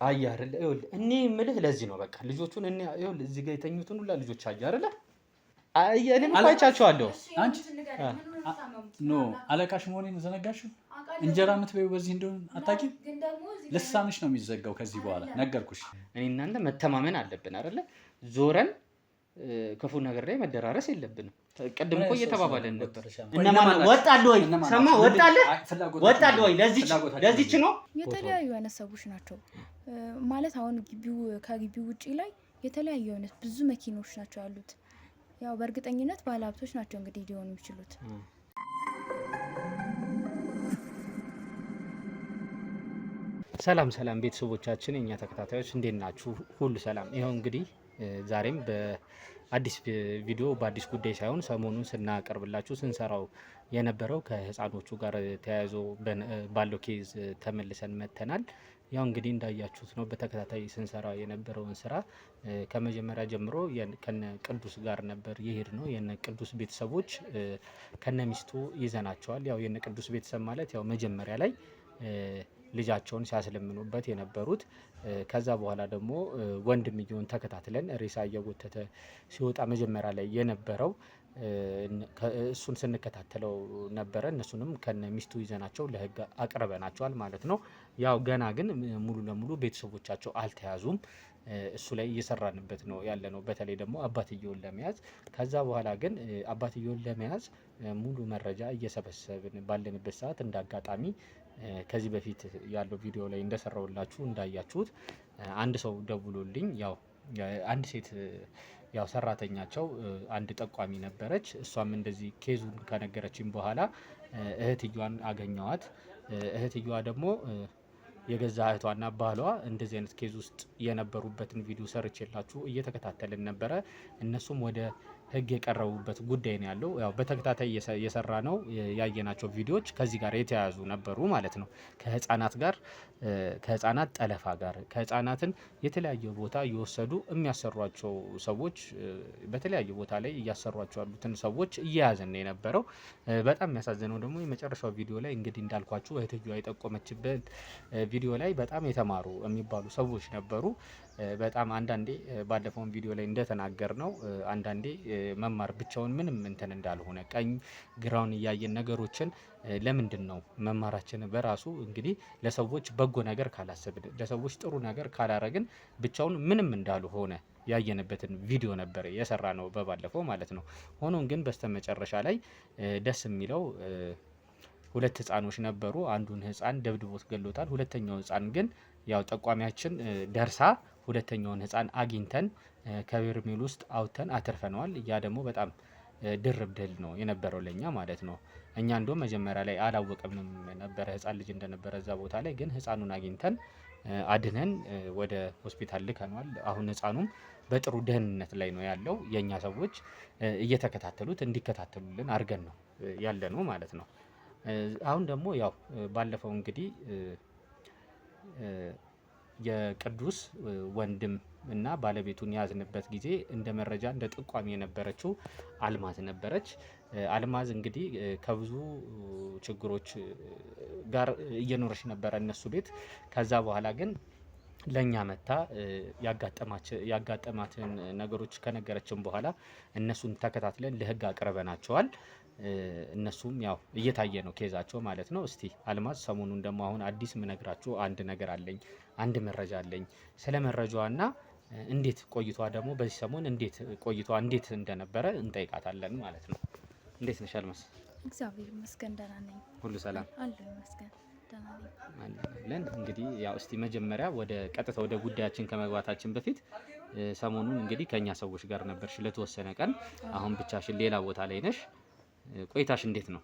አይ አይደለ ይኸውልህ እኔ የምልህ ለዚህ ነው በቃ ልጆቹን እኔ ይኸውልህ እዚህ ጋር የተኙትን ሁላ ልጆች አይ አይደለ አይ እኔም አይቻቸዋለሁ አንቺ ኖ አለቃሽ መሆኔን ዘነጋሽው እንጀራ የምትበይው በዚህ እንደሆነ አታውቂም ልሳንሽ ነው የሚዘጋው ከዚህ በኋላ ነገርኩሽ እኔ እናንተ መተማመን አለብን አይደለ ዞረን ክፉ ነገር ላይ መደራረስ የለብንም ቀድም እኮ እየተባባለን ነበር እነማን ወጣለህ ወይ ሰማ ወጣለህ ወይ ለዚች ነው የተለያዩ አይነት ሰዎች ናቸው ማለት አሁን ከግቢው ውጪ ላይ የተለያዩ አይነት ብዙ መኪኖች ናቸው ያሉት ያው በእርግጠኝነት ባለሀብቶች ናቸው እንግዲህ ሊሆኑ የሚችሉት ሰላም ቤተሰቦቻችን የኛ ተከታታዮች እንዴት ናችሁ ሁሉ ሰላም ይሄው እንግዲህ ዛሬም በአዲስ ቪዲዮ በአዲስ ጉዳይ ሳይሆን ሰሞኑን ስናቀርብላችሁ ስንሰራው የነበረው ከህፃኖቹ ጋር ተያይዞ ባለው ኬዝ ተመልሰን መተናል ያው እንግዲህ እንዳያችሁት ነው በተከታታይ ስንሰራው የነበረውን ስራ ከመጀመሪያ ጀምሮ ከነ ቅዱስ ጋር ነበር ይሄድ ነው የነ ቅዱስ ቤተሰቦች ከነ ሚስቱ ይዘናቸዋል ያው የነ ቅዱስ ቤተሰብ ማለት ያው መጀመሪያ ላይ ልጃቸውን ሲያስለምኑበት የነበሩት ከዛ በኋላ ደግሞ ወንድምየውን ተከታትለን ሬሳ እየጎተተ ሲወጣ መጀመሪያ ላይ የነበረው እሱን ስንከታተለው ነበረ እነሱንም ከነ ሚስቱ ይዘናቸው ለህግ አቅርበናቸዋል ማለት ነው ያው ገና ግን ሙሉ ለሙሉ ቤተሰቦቻቸው አልተያዙም እሱ ላይ እየሰራንበት ነው ያለነው በተለይ ደግሞ አባትየውን ለመያዝ ከዛ በኋላ ግን አባትየውን ለመያዝ ሙሉ መረጃ እየሰበሰብን ባለንበት ሰዓት እንዳጋጣሚ ከዚህ በፊት ያለው ቪዲዮ ላይ እንደሰራውላችሁ እንዳያችሁት አንድ ሰው ደውሎልኝ ያው አንድ ሴት ያው ሰራተኛቸው አንድ ጠቋሚ ነበረች እሷም እንደዚህ ኬዙን ከነገረችኝ በኋላ እህትየዋን አገኘዋት እህትየዋ ደግሞ የገዛ እህቷና ባሏ እንደዚህ አይነት ኬዝ ውስጥ የነበሩበትን ቪዲዮ ሰርቼላችሁ እየተከታተልን ነበረ እነሱም ወደ ህግ የቀረቡበት ጉዳይ ነው ያለው ያው በተከታታይ የሰራ ነው ያየናቸው ቪዲዮዎች ከዚህ ጋር የተያያዙ ነበሩ ማለት ነው ከህፃናት ጋር ከህፃናት ጠለፋ ጋር ከህፃናትን የተለያየ ቦታ እየወሰዱ የሚያሰሯቸው ሰዎች በተለያየ ቦታ ላይ እያሰሯቸው ያሉትን ሰዎች እየያዘን ነው የነበረው በጣም የሚያሳዝነው ደግሞ የመጨረሻው ቪዲዮ ላይ እንግዲህ እንዳልኳችሁ እህትየዋ የጠቆመችበት ቪዲዮ ላይ በጣም የተማሩ የሚባሉ ሰዎች ነበሩ በጣም አንዳንዴ ባለፈውን ቪዲዮ ላይ እንደተናገር ነው አንዳንዴ መማር ብቻውን ምንም እንትን እንዳልሆነ ቀኝ ግራውን ያያየን ነገሮችን ለምንድን ነው መማራችን በራሱ እንግዲህ ለሰዎች በጎ ነገር ካላሰብን ለሰዎች ጥሩ ነገር ካላረግን ብቻውን ምንም እንዳልሆነ ያየነበትን ቪዲዮ ነበር የሰራ ነው በባለፈው ማለት ነው ሆኖም ግን በስተመጨረሻ ላይ ደስ የሚለው ሁለት ህፃኖች ነበሩ አንዱን ህፃን ደብድቦት ገሎታል ሁለተኛው ህፃን ግን ያው ጠቋሚያችን ደርሳ ሁለተኛውን ህፃን አግኝተን ከበርሜል ውስጥ አውጥተን አትርፈነዋል ያ ደግሞ በጣም ድርብ ድል ነው የነበረው ለኛ ማለት ነው እኛ እንደውም መጀመሪያ ላይ አላወቀምንም ነበር ህፃን ልጅ እንደነበረ እዛ ቦታ ላይ ግን ህፃኑን አግኝተን አድነን ወደ ሆስፒታል ልከናል አሁን ህፃኑም በጥሩ ደህንነት ላይ ነው ያለው የኛ ሰዎች እየተከታተሉት እንዲከታተሉልን አድርገን ነው ያለነው ማለት ነው አሁን ደግሞ ያው ባለፈው እንግዲህ የቅዱስ ወንድም እና ባለቤቱን ያዝንበት ጊዜ እንደ መረጃ እንደ ጥቋሚ የነበረችው አልማዝ ነበረች አልማዝ እንግዲህ ከብዙ ችግሮች ጋር እየኖረች ነበር እነሱ ቤት ከዛ በኋላ ግን ለኛ መታ ያጋጠማትን ነገሮች ከነገረችን በኋላ እነሱን ተከታትለን ለህግ አቅርበናቸዋል እነሱም ያው እየታየ ነው ኬዛቸው ማለት ነው እስቲ አልማዝ ሰሞኑን ደግሞ አሁን አዲስ ምነግራችሁ አንድ ነገር አለኝ አንድ መረጃ አለኝ ስለ መረጃዋና እንዴት ቆይቷ ደግሞ በዚህ ሰሞን እንዴት ቆይቷ እንዴት እንደነበረ እንጠይቃታለን ማለት ነው እንዴት ነሽ አልማዝ እግዚአብሔር ይመስገን ደህና ነኝ ሁሉ ሰላም አለሁ ይመስገን ደህና ነኝ እንግዲህ ያው እስቲ መጀመሪያ ወደ ቀጥታ ወደ ጉዳያችን ከመግባታችን በፊት ሰሞኑን እንግዲህ ከኛ ሰዎች ጋር ነበርሽ ለተወሰነ ቀን አሁን ብቻሽን ሌላ ቦታ ላይ ነሽ ቆይታሽ እንዴት ነው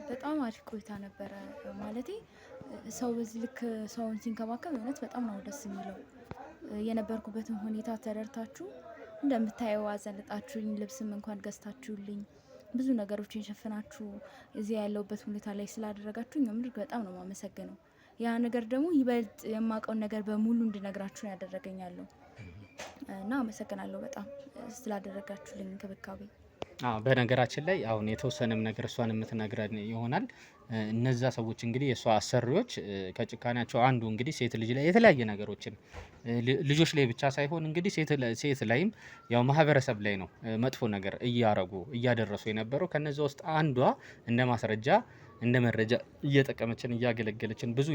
በጣም አሪፍ ቆይታ ነበረ ማለቴ ሰው በዚህ ልክ ሰውን ሲንከባከብ እውነት በጣም ነው ደስ የሚለው የነበርኩበትን ሁኔታ ተረድታችሁ እንደምታየው አዘንጣችሁኝ ልብስም እንኳን ገዝታችሁልኝ ብዙ ነገሮችን ሸፍናችሁ እዚህ ያለውበት ሁኔታ ላይ ስላደረጋችሁኝ ምንድን በጣም ነው ማመሰግነው ያ ነገር ደግሞ ይበልጥ የማውቀው ነገር በሙሉ እንድነግራችሁ ያደረገኛለሁ እና አመሰግናለሁ በጣም ስላደረጋችሁልኝ እንክብካቤ በነገራችን ላይ አሁን የተወሰነም ነገር እሷን የምትነግረን ይሆናል። እነዛ ሰዎች እንግዲህ የእሷ አሰሪዎች ከጭካኔያቸው አንዱ እንግዲህ ሴት ልጅ ላይ የተለያየ ነገሮችን ልጆች ላይ ብቻ ሳይሆን እንግዲህ ሴት ላይም ያው ማህበረሰብ ላይ ነው መጥፎ ነገር እያደረሱ የነበረው። ከነዚ ውስጥ አንዷ እንደ ማስረጃ እንደ መረጃ እየጠቀመችን እያገለገለችን ብዙ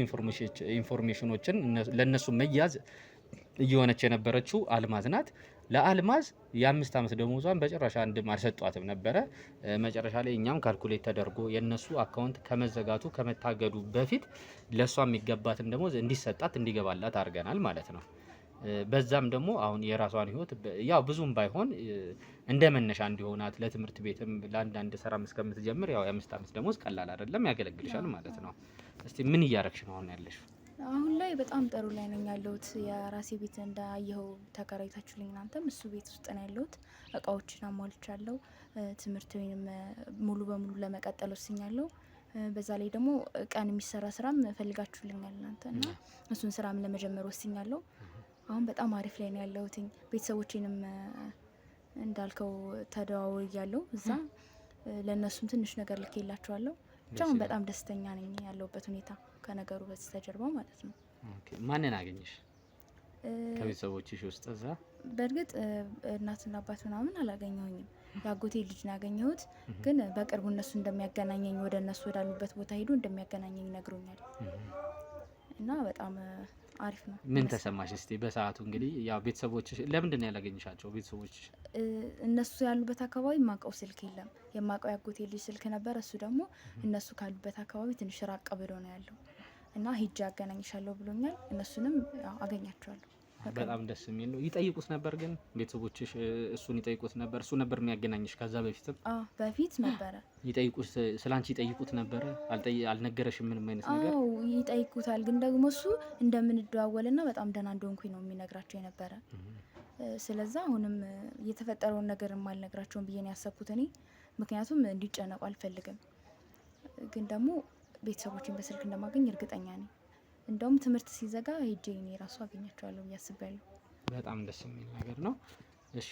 ኢንፎርሜሽኖችን ለእነሱ መያዝ እየሆነች የነበረችው አልማዝ ናት። ለአልማዝ የ5 ዓመት ደሞዟን በጭራሽ አንድም አልሰጧትም ነበረ። መጨረሻ ላይ እኛም ካልኩሌት ተደርጎ የነሱ አካውንት ከመዘጋቱ ከመታገዱ በፊት ለእሷ የሚገባትን ደሞዝ እንዲሰጣት እንዲገባላት አድርገናል ማለት ነው። በዛም ደግሞ አሁን የራሷን ህይወት ያው ብዙም ባይሆን እንደ መነሻ እንዲሆናት ለትምህርት ቤትም ለአንዳንድ ስራም እስከምትጀምር ያው የ5 ዓመት ደሞዝ ቀላል አይደለም፣ ያገለግልሻል ማለት ነው። እስቲ ምን እያረግሽ ነው አሁን ያለሽው? አሁን ላይ በጣም ጥሩ ላይ ነኝ ያለሁት። የራሴ ቤት እንዳየኸው ተከራይታችሁልኝ እናንተም እሱ ቤት ውስጥ ነው ያለሁት። እቃዎችን አሟልቻለሁ። ትምህርቴንም ሙሉ በሙሉ ለመቀጠል ወስኛለሁ። በዛ ላይ ደግሞ ቀን የሚሰራ ስራም ፈልጋችሁልኛል እናንተ እና እሱን ስራም ለመጀመር ወስኛለሁ። አሁን በጣም አሪፍ ላይ ነው ያለሁት። ቤተሰቦቼንም እንዳልከው ተደዋውያለሁ እዛ ለእነሱም ትንሽ ነገር ልኬላቸዋለሁ። ብቻ በጣም ደስተኛ ነኝ ያለሁበት ሁኔታ ከነገሩ በስተጀርባ ማለት ነው። ማንን አገኘሽ ከቤተሰቦችሽ ውስጥ እዛ? በእርግጥ እናትና አባት ምናምን አላገኘሁኝም። የአጎቴ ልጅ ነው ያገኘሁት። ግን በቅርቡ እነሱ እንደሚያገናኘኝ ወደ እነሱ ወዳሉበት ቦታ ሄዶ እንደሚያገናኘኝ ነግሮኛል እና በጣም አሪፍ ነው። ምን ተሰማሽ እስቲ በሰዓቱ? እንግዲህ ያው ቤተሰቦችሽ ለምንድን ነው ያላገኘሻቸው? ቤተሰቦችሽ እነሱ ያሉበት አካባቢ የማውቀው ስልክ የለም። የማውቀው ያጎቴ ልጅ ስልክ ነበር። እሱ ደግሞ እነሱ ካሉበት አካባቢ ትንሽ ራቅ ብሎ ነው ያለው እና ሂጄ አገናኝሻለሁ ብሎኛል። እነሱንም አገኛቸዋለሁ። በጣም ደስ የሚል ነው። ይጠይቁት ነበር ግን ቤተሰቦችሽ እሱን ይጠይቁት ነበር? እሱ ነበር የሚያገናኝሽ? ከዛ በፊትም በፊት ነበረ ይጠይቁት፣ ስላንቺ ይጠይቁት ነበረ? አልነገረሽም ምንም አይነት ነገር? አዎ ይጠይቁታል። ግን ደግሞ እሱ እንደምንደዋወልና በጣም ደህና እንደሆንኩኝ ነው የሚነግራቸው የነበረ። ስለዛ አሁንም የተፈጠረውን ነገር አልነግራቸውም ብዬ ነው ያሰብኩት እኔ። ምክንያቱም እንዲጨነቁ አልፈልግም። ግን ደግሞ ቤተሰቦችን በስልክ እንደማገኝ እርግጠኛ ነኝ። እንደውም ትምህርት ሲዘጋ ሄጄ እኔ ራሱ አገኛቸዋለሁ ብዬ አስቤያለሁ። በጣም ደስ የሚል ነገር ነው። እሺ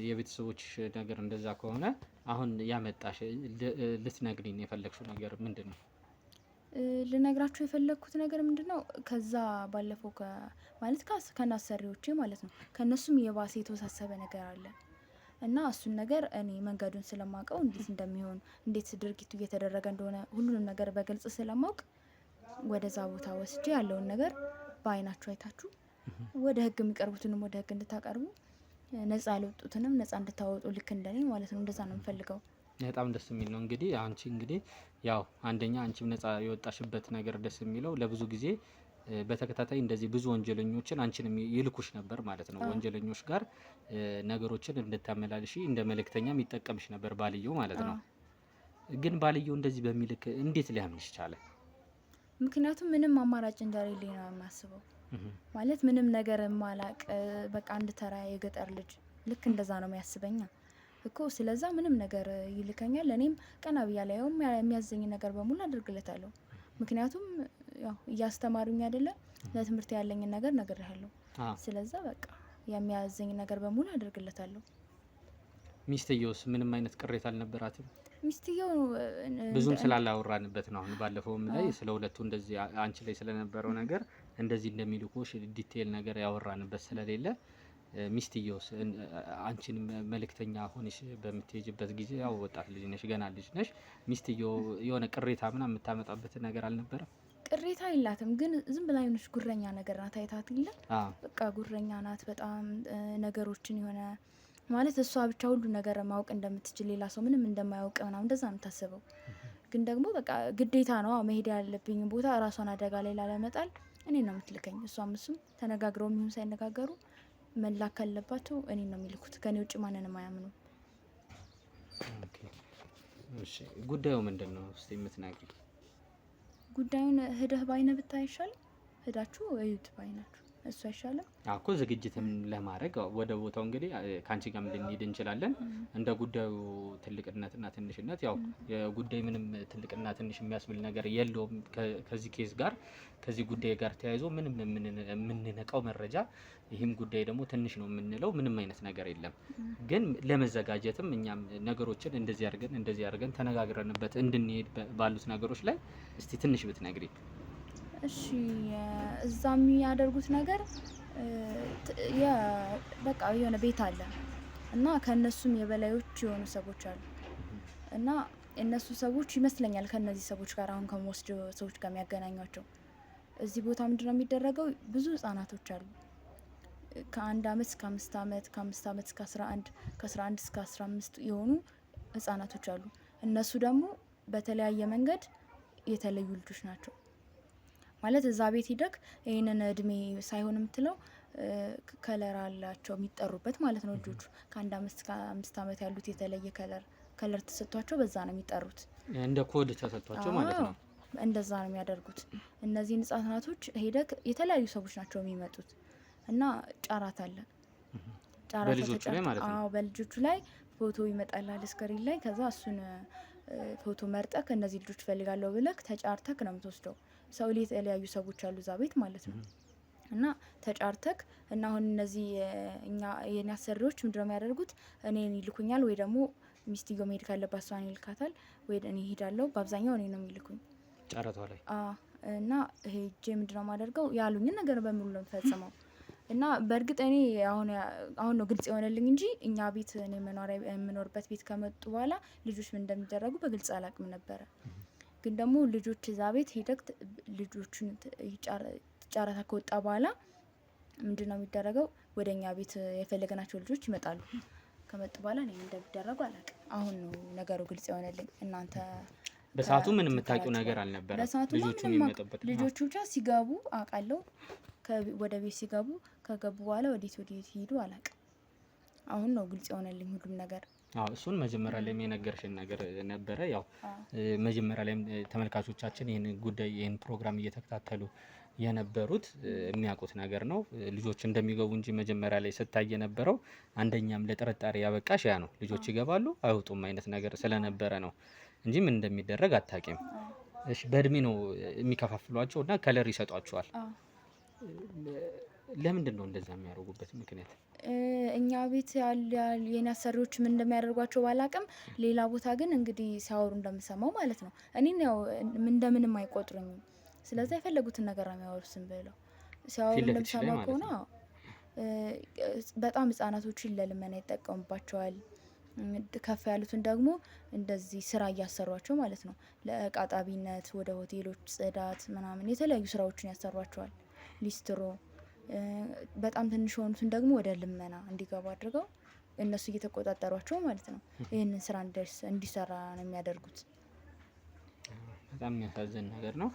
የቤተሰቦች ነገር እንደዛ ከሆነ አሁን ያመጣሽ ልትነግሪኝ የፈለግሽው ነገር ምንድን ነው? ልነግራችሁ የፈለግኩት ነገር ምንድን ነው? ከዛ ባለፈው ማለት ከናሰሪዎቼ ማለት ነው ከእነሱም የባሰ የተወሳሰበ ነገር አለ እና እሱን ነገር እኔ መንገዱን ስለማውቀው እንዴት እንደሚሆን እንዴት ድርጊቱ እየተደረገ እንደሆነ ሁሉንም ነገር በግልጽ ስለማውቅ ወደዛ ቦታ ወስጄ ያለውን ነገር በአይናችሁ አይታችሁ ወደ ሕግ የሚቀርቡትንም ወደ ሕግ እንድታቀርቡ፣ ነጻ ያልወጡትንም ነጻ እንድታወጡ ልክ እንደኔ ማለት ነው። እንደዛ ነው የምፈልገው። በጣም ደስ የሚል ነው። እንግዲህ አንቺ እንግዲህ ያው አንደኛ አንቺም ነጻ የወጣሽበት ነገር ደስ የሚለው ለብዙ ጊዜ በተከታታይ እንደዚህ ብዙ ወንጀለኞችን አንቺንም ይልኩሽ ነበር ማለት ነው። ወንጀለኞች ጋር ነገሮችን እንድታመላልሺ እንደ መልእክተኛም ይጠቀምሽ ነበር ባልየው ማለት ነው። ግን ባልየው እንደዚህ በሚልክ እንዴት ሊያምንሽ ቻለ? ምክንያቱም ምንም አማራጭ እንደሌለኝ ነው የማስበው። ማለት ምንም ነገር ማላቅ በቃ አንድ ተራ የገጠር ልጅ ልክ እንደዛ ነው የሚያስበኛ እኮ። ስለዛ ምንም ነገር ይልከኛል። እኔም ቀና ብያ ላይም የሚያዘኝ ነገር በሙሉ አድርግለታለሁ። ምክንያቱም ያው እያስተማሩኝ አይደለም ለትምህርት ያለኝን ነገር ነግሬሃለሁ። ስለዛ በቃ የሚያዘኝ ነገር በሙሉ አድርግለታለሁ። ሚስትየውስ ምንም አይነት ቅሬታ አልነበራትም? ሚስትየው ብዙም ስላላወራንበት ነው። አሁን ባለፈውም ላይ ስለ ሁለቱ እንደዚህ አንቺ ላይ ስለነበረው ነገር እንደዚህ እንደሚልኩሽ ዲቴል ነገር ያወራንበት ስለሌለ ሚስትየውስ አንቺን መልእክተኛ ሆነሽ በምትሄጅበት ጊዜ ያው ወጣት ልጅ ነሽ፣ ገና ልጅ ነሽ። ሚስትየው የሆነ ቅሬታ ምናምን የምታመጣበት ነገር አልነበረም? ቅሬታ የላትም፣ ግን ዝም ብላ የሆነች ጉረኛ ነገር ናት። አይታት ይለ በቃ ጉረኛ ናት በጣም ነገሮችን የሆነ ማለት እሷ ብቻ ሁሉ ነገር ማወቅ እንደምትችል ሌላ ሰው ምንም እንደማያውቅ ምናምን እንደዛ ነው የምታስበው። ግን ደግሞ በቃ ግዴታ ነው መሄድ ያለብኝ ቦታ ራሷን አደጋ ላይ ላለመጣል እኔ ነው የምትልከኝ። እሷም እሱም ተነጋግረው የሚሆን ሳይነጋገሩ መላክ ካለባቸው እኔ ነው የሚልኩት። ከኔ ውጭ ማንንም አያምኑ። እሺ ጉዳዩ ምንድን ነው እስቲ የምትነግሪኝ? ጉዳዩን ሂደህ ባይነ ብታይ ይሻል። ሂዳችሁ እዩት ባይናችሁ። እሱ አይሻልም? እኮ ዝግጅትም ለማድረግ ወደ ቦታው እንግዲህ ከአንቺ ጋርም ልንሄድ እንችላለን። እንደ ጉዳዩ ትልቅነትና ትንሽነት ያው የጉዳይ ምንም ትልቅና ትንሽ የሚያስብል ነገር የለውም። ከዚህ ኬዝ ጋር ከዚህ ጉዳይ ጋር ተያይዞ ምንም የምንነቃው መረጃ ይህም ጉዳይ ደግሞ ትንሽ ነው የምንለው ምንም አይነት ነገር የለም። ግን ለመዘጋጀትም እኛም ነገሮችን እንደዚህ አድርገን ተነጋግረንበት እንድንሄድ ባሉት ነገሮች ላይ እስቲ ትንሽ ብትነግሪ። እሺ እዛ የሚያደርጉት ነገር በቃ የሆነ ቤት አለ እና ከነሱም የበላዮች የሆኑ ሰዎች አሉ እና እነሱ ሰዎች ይመስለኛል ከነዚህ ሰዎች ጋር አሁን ከመወስድ ሰዎች ጋር የሚያገናኟቸው እዚህ ቦታ ምንድነው የሚደረገው? ብዙ ህጻናቶች አሉ ከ1 አመት እስከ 5 አመት ከ5 አመት እስከ 11 ከ11 እስከ 15 የሆኑ ህጻናቶች አሉ። እነሱ ደግሞ በተለያየ መንገድ የተለዩ ልጆች ናቸው። ማለት እዛ ቤት ሂደክ ይሄንን እድሜ ሳይሆን የምትለው ከለር አላቸው የሚጠሩበት ማለት ነው። ልጆቹ ከ1 አመት እስከ 5 አመት ያሉት የተለየ ከለር ተሰጥቷቸው በዛ ነው የሚጠሩት። እንደ ኮድ ተሰጥቷቸው ማለት ነው። እንደዛ ነው የሚያደርጉት። እነዚህን ህጻናቶች ሄደክ የተለያዩ ሰዎች ናቸው የሚመጡት እና ጫራት አለ። በልጆቹ ላይ ማለት ነው። በልጆቹ ላይ ፎቶ ይመጣላል ስክሪን ላይ። ከዛ እሱን ፎቶ መርጠክ እነዚህ ልጆች ፈልጋለሁ ብለክ ተጫርተክ ነው የምትወስደው። ሰው ላይ የተለያዩ ሰዎች አሉ እዛ ቤት ማለት ነው እና ተጫርተክ እና አሁን እነዚህ የኔ አሰሪዎች ምንድነው የሚያደርጉት? እኔን ይልኩኛል ወይ ደግሞ ሚስትየው መሄድ ካለባት እሷን ይልካታል ወይ እኔ እሄዳለሁ። በአብዛኛው እኔ ነው የሚልኩኝ ጨረታው ላይ እና ሄጄ ምንድነው የማደርገው? ያሉኝን ነገር በሙሉ ነው የምፈጽመው። እና በእርግጥ እኔ አሁን ነው ግልጽ የሆነልኝ እንጂ እኛ ቤት እኔ የምኖርበት ቤት ከመጡ በኋላ ልጆች ምን እንደሚደረጉ በግልጽ አላቅም ነበረ። ግን ደግሞ ልጆች እዛ ቤት ሄደክ ልጆቹን ጨረታ ከወጣ በኋላ ምንድነው የሚደረገው? ወደኛ ቤት የፈለገናቸው ልጆች ይመጣሉ። ከመጡ በኋላ እኔ እንደሚደረጉ አላቅም። አሁን ነው ነገሩ ግልጽ የሆነልኝ። እናንተ በሰዓቱ ምን የምታውቂው ነገር አልነበረም? ልጆቹ የሚመጡበት ልጆቹ ብቻ ሲገቡ አውቃለሁ። ወደ ቤት ሲገቡ ከገቡ በኋላ ወዴት ሄዱ አላቅም። አሁን ነው ግልጽ የሆነልኝ ሁሉም ነገር። እሱን መጀመሪያ ላይ የነገርሽን ነገር ነበረ። ያው መጀመሪያ ላይም ተመልካቾቻችን ይህን ፕሮግራም እየተከታተሉ የነበሩት የሚያውቁት ነገር ነው። ልጆች እንደሚገቡ እንጂ መጀመሪያ ላይ ስታይ የነበረው አንደኛም ለጥርጣሬ ያበቃሽ ያ ነው። ልጆች ይገባሉ አይወጡም አይነት ነገር ስለነበረ ነው እንጂ ምን እንደሚደረግ አታውቂም። እሺ በእድሜ ነው የሚከፋፍሏቸው እና ከለር ይሰጧቸዋል። ለምንድን ነው እንደዛ የሚያደርጉበት ምክንያት? እኛ ቤት የኔ አሰሪዎች ምን እንደሚያደርጓቸው ባላቅም፣ ሌላ ቦታ ግን እንግዲህ ሲያወሩ እንደምሰማው ማለት ነው እኔን ያው እንደምንም አይቆጥሩኝም። ስለዚህ የፈለጉትን ነገር ነው የሚያወሩት ብለው ሲያወሩ እንደምሰማው ከሆነ በጣም ህጻናቶችን ለልመና ይጠቀሙባቸዋል። ከፍ ያሉትን ደግሞ እንደዚህ ስራ እያሰሯቸው ማለት ነው። ለቃጣቢነት፣ ወደ ሆቴሎች ጽዳት ምናምን የተለያዩ ስራዎችን ያሰሯቸዋል። ሊስትሮ። በጣም ትንሽ የሆኑትን ደግሞ ወደ ልመና እንዲገቡ አድርገው እነሱ እየተቆጣጠሯቸው ማለት ነው ይህንን ስራ እንዲሰራ ነው የሚያደርጉት። በጣም የሚያሳዝን ነገር ነው።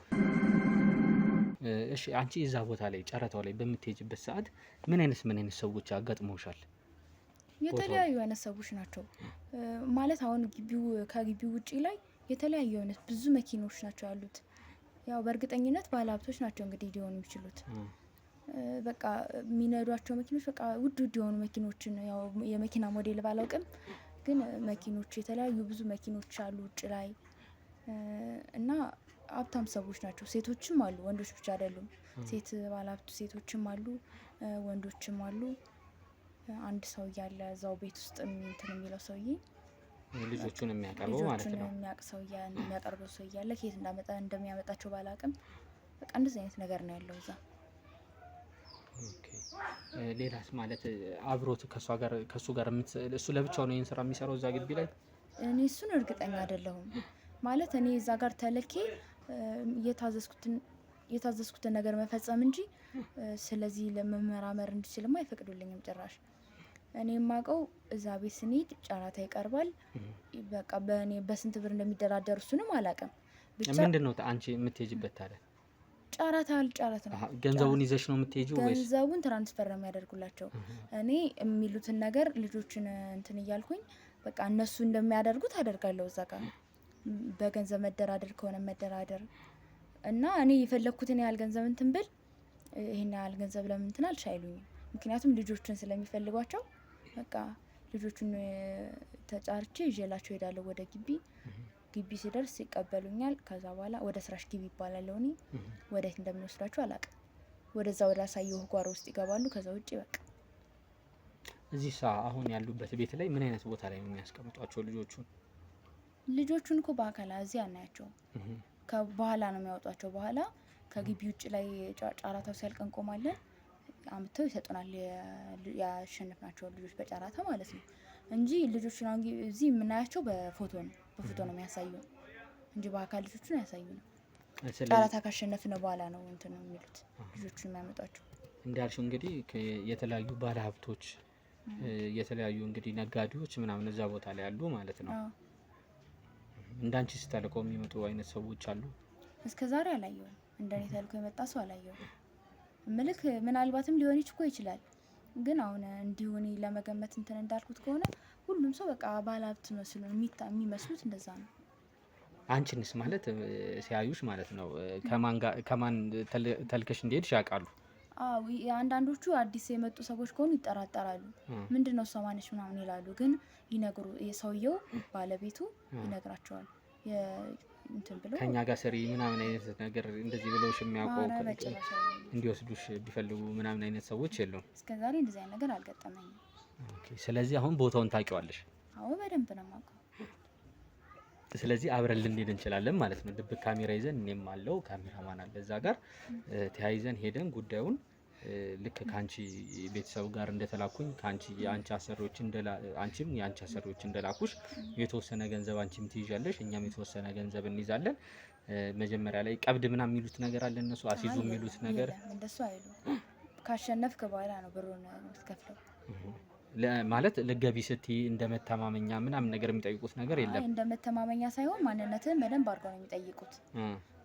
እሺ አንቺ እዛ ቦታ ላይ ጨረታው ላይ በምትሄጅበት ሰዓት ምን አይነት ሰዎች አጋጥመውሻል? የተለያዩ አይነት ሰዎች ናቸው ማለት አሁን ከግቢው ውጪ ላይ የተለያዩ አይነት ብዙ መኪኖች ናቸው ያሉት። ያው በእርግጠኝነት ባለሀብቶች ናቸው እንግዲህ ሊሆኑ የሚችሉት። በቃ የሚነዷቸው መኪኖች በቃ ውድ የሆኑ መኪኖችን ያው የመኪና ሞዴል ባላውቅም ግን መኪኖች የተለያዩ ብዙ መኪኖች አሉ ውጭ ላይ እና ሀብታም ሰዎች ናቸው። ሴቶችም አሉ፣ ወንዶች ብቻ አይደሉም። ሴት ባለሀብቱ ሴቶችም አሉ፣ ወንዶችም አሉ። አንድ ሰው እያለ እዛው ቤት ውስጥ እንትን የሚለው ሰውዬ ልጆቹን የሚያቀርበው ማለት ነው። ልጆቹን የሚያውቅ ሰው የሚያቀርበው ሰው እያለ ከየት እንደሚያመጣቸው ባላቅም በቃ እንደዚህ አይነት ነገር ነው ያለው እዛ። ሌላስ ማለት አብሮት ከሱ ጋር እሱ ለብቻው ነው ይሄን ስራ የሚሰራው እዛ ግቢ ላይ? እኔ እሱን እርግጠኛ አይደለሁም። ማለት እኔ እዛ ጋር ተልኬ የታዘዝኩትን ነገር መፈጸም እንጂ ስለዚህ ለመመራመር እንድችልም አይፈቅዱልኝም ጭራሽ። እኔ የማውቀው እዛ ቤት ስንሄድ ጨረታ ይቀርባል። በቃ በስንት ብር እንደሚደራደሩ እሱንም አላውቅም። ብቻ ምንድነው አንቺ የምትሄጂበት ታዲያ? ጨረታ ነው። ገንዘቡን ይዘሽ ነው የምትሄጂው ወይስ? ገንዘቡን ትራንስፈር ነው የሚያደርጉላቸው። እኔ የሚሉትን ነገር ልጆችን እንትን እያልኩኝ በቃ እነሱ እንደሚያደርጉት አደርጋለሁ። እዛ ጋር በገንዘብ መደራደር ከሆነ መደራደር እና እኔ የፈለኩትን ያህል ገንዘብ እንትን ብል ይሄን ያህል ገንዘብ ለምን እንትን አልሽ አይሉኝም። ምክንያቱም ልጆችን ስለሚፈልጓቸው በቃ ልጆቹን ተጫርቼ ይዤላቸው ሄዳለሁ ወደ ግቢ ሲደርስ ይቀበሉኛል። ከዛ በኋላ ወደ ስራሽ ግቢ ይባላል። እኔ ወዴት እንደሚወስዳቸው አላውቅም። ወደዛ ወደ አሳየው ጓሮ ውስጥ ይገባሉ። ከዛ ውጪ በቃ እዚህ አሁን ያሉበት ቤት ላይ ምን አይነት ቦታ ላይ ነው የሚያስቀምጧቸው ልጆቹን? እኮ በአካል እዚህ አናያቸውም። በኋላ ነው የሚያወጧቸው። በኋላ ከግቢ ውጭ ላይ ጨረታው ሲያልቅ እንቆማለን። አምጥተው ይሰጡናል፣ ያሸነፍናቸው ልጆች በጨረታ ማለት ነው እንጂ ልጆቹን አሁን እዚህ የምናያቸው በፎቶ ነው የሚያሳዩ እንጂ በአካል ልጆቹን ያሳዩ ነው። ጨረታ ካሸነፍን በኋላ ነው እንትን ነው የሚሉት ልጆቹን የሚያመጧቸው። እንዳልሽው እንግዲህ የተለያዩ ባለሀብቶች የተለያዩ እንግዲህ ነጋዴዎች ምናምን እዛ ቦታ ላይ ያሉ ማለት ነው። እንዳንቺ ተልከው የሚመጡ አይነት ሰዎች አሉ? እስከዛሬ አላየሁም። እንደኔ ተልኮ የመጣ ሰው አላየሁም። ምልክ ምናልባትም ሊሆን ይችላል። ግን አሁን እንዲሁ እኔ ለመገመት እንትን እንዳልኩት ከሆነ ሁሉም ሰው በቃ ባለሀብት መስሎ የሚመስሉት እንደዛ ነው። አንቺንስ ማለት ሲያዩሽ ማለት ነው ከማን ተልከሽ እንደሄድሽ ያውቃሉ? አንዳንዶቹ አዲስ የመጡ ሰዎች ከሆኑ ይጠራጠራሉ። ምንድነው እሷ ማነች ምናምን ይላሉ። ግን ሰውየው ባለቤቱ ይነግራቸዋል። እንትን ብለው ከኛ ጋር ስሪ ምናምን አይነት ነገር እንደዚህ ብለውሽ የሚያውቀው እንዲወስዱሽ ቢፈልጉ ምናምን አይነት ሰዎች የሉም? እስከዛሬ እንደዚህ አይነት ነገር አልገጠመኝም። ስለዚህ አሁን ቦታውን ታውቂዋለሽ? አዎ በደንብ ነው የማውቀው። ስለዚህ አብረን ልንሄድ እንችላለን ማለት ነው። ድብቅ ካሜራ ይዘን እኔም አለው ካሜራማን አለ እዛ ጋር ተያይዘን ሄደን ጉዳዩን ልክ ካንቺ ቤተሰብ ጋር እንደተላኩኝ የአንቺ አሰሪዎች እንደላኩሽ የተወሰነ ገንዘብ አንቺም ትይዣለሽ፣ እኛም የተወሰነ ገንዘብ እንይዛለን። መጀመሪያ ላይ ቀብድ ምናምን የሚሉት ነገር አለ እነሱ አሲዙ የሚሉት ነገር እንደሱ አይሉ። ካሸነፍክ በኋላ ነው ብሩን የምትከፍለው። ማለት ለገቢ ስትይ እንደመተማመኛ ምናምን ነገር የሚጠይቁት ነገር የለም? እንደመተማመኛ ሳይሆን ማንነትህን በደንብ አድርገው ነው የሚጠይቁት።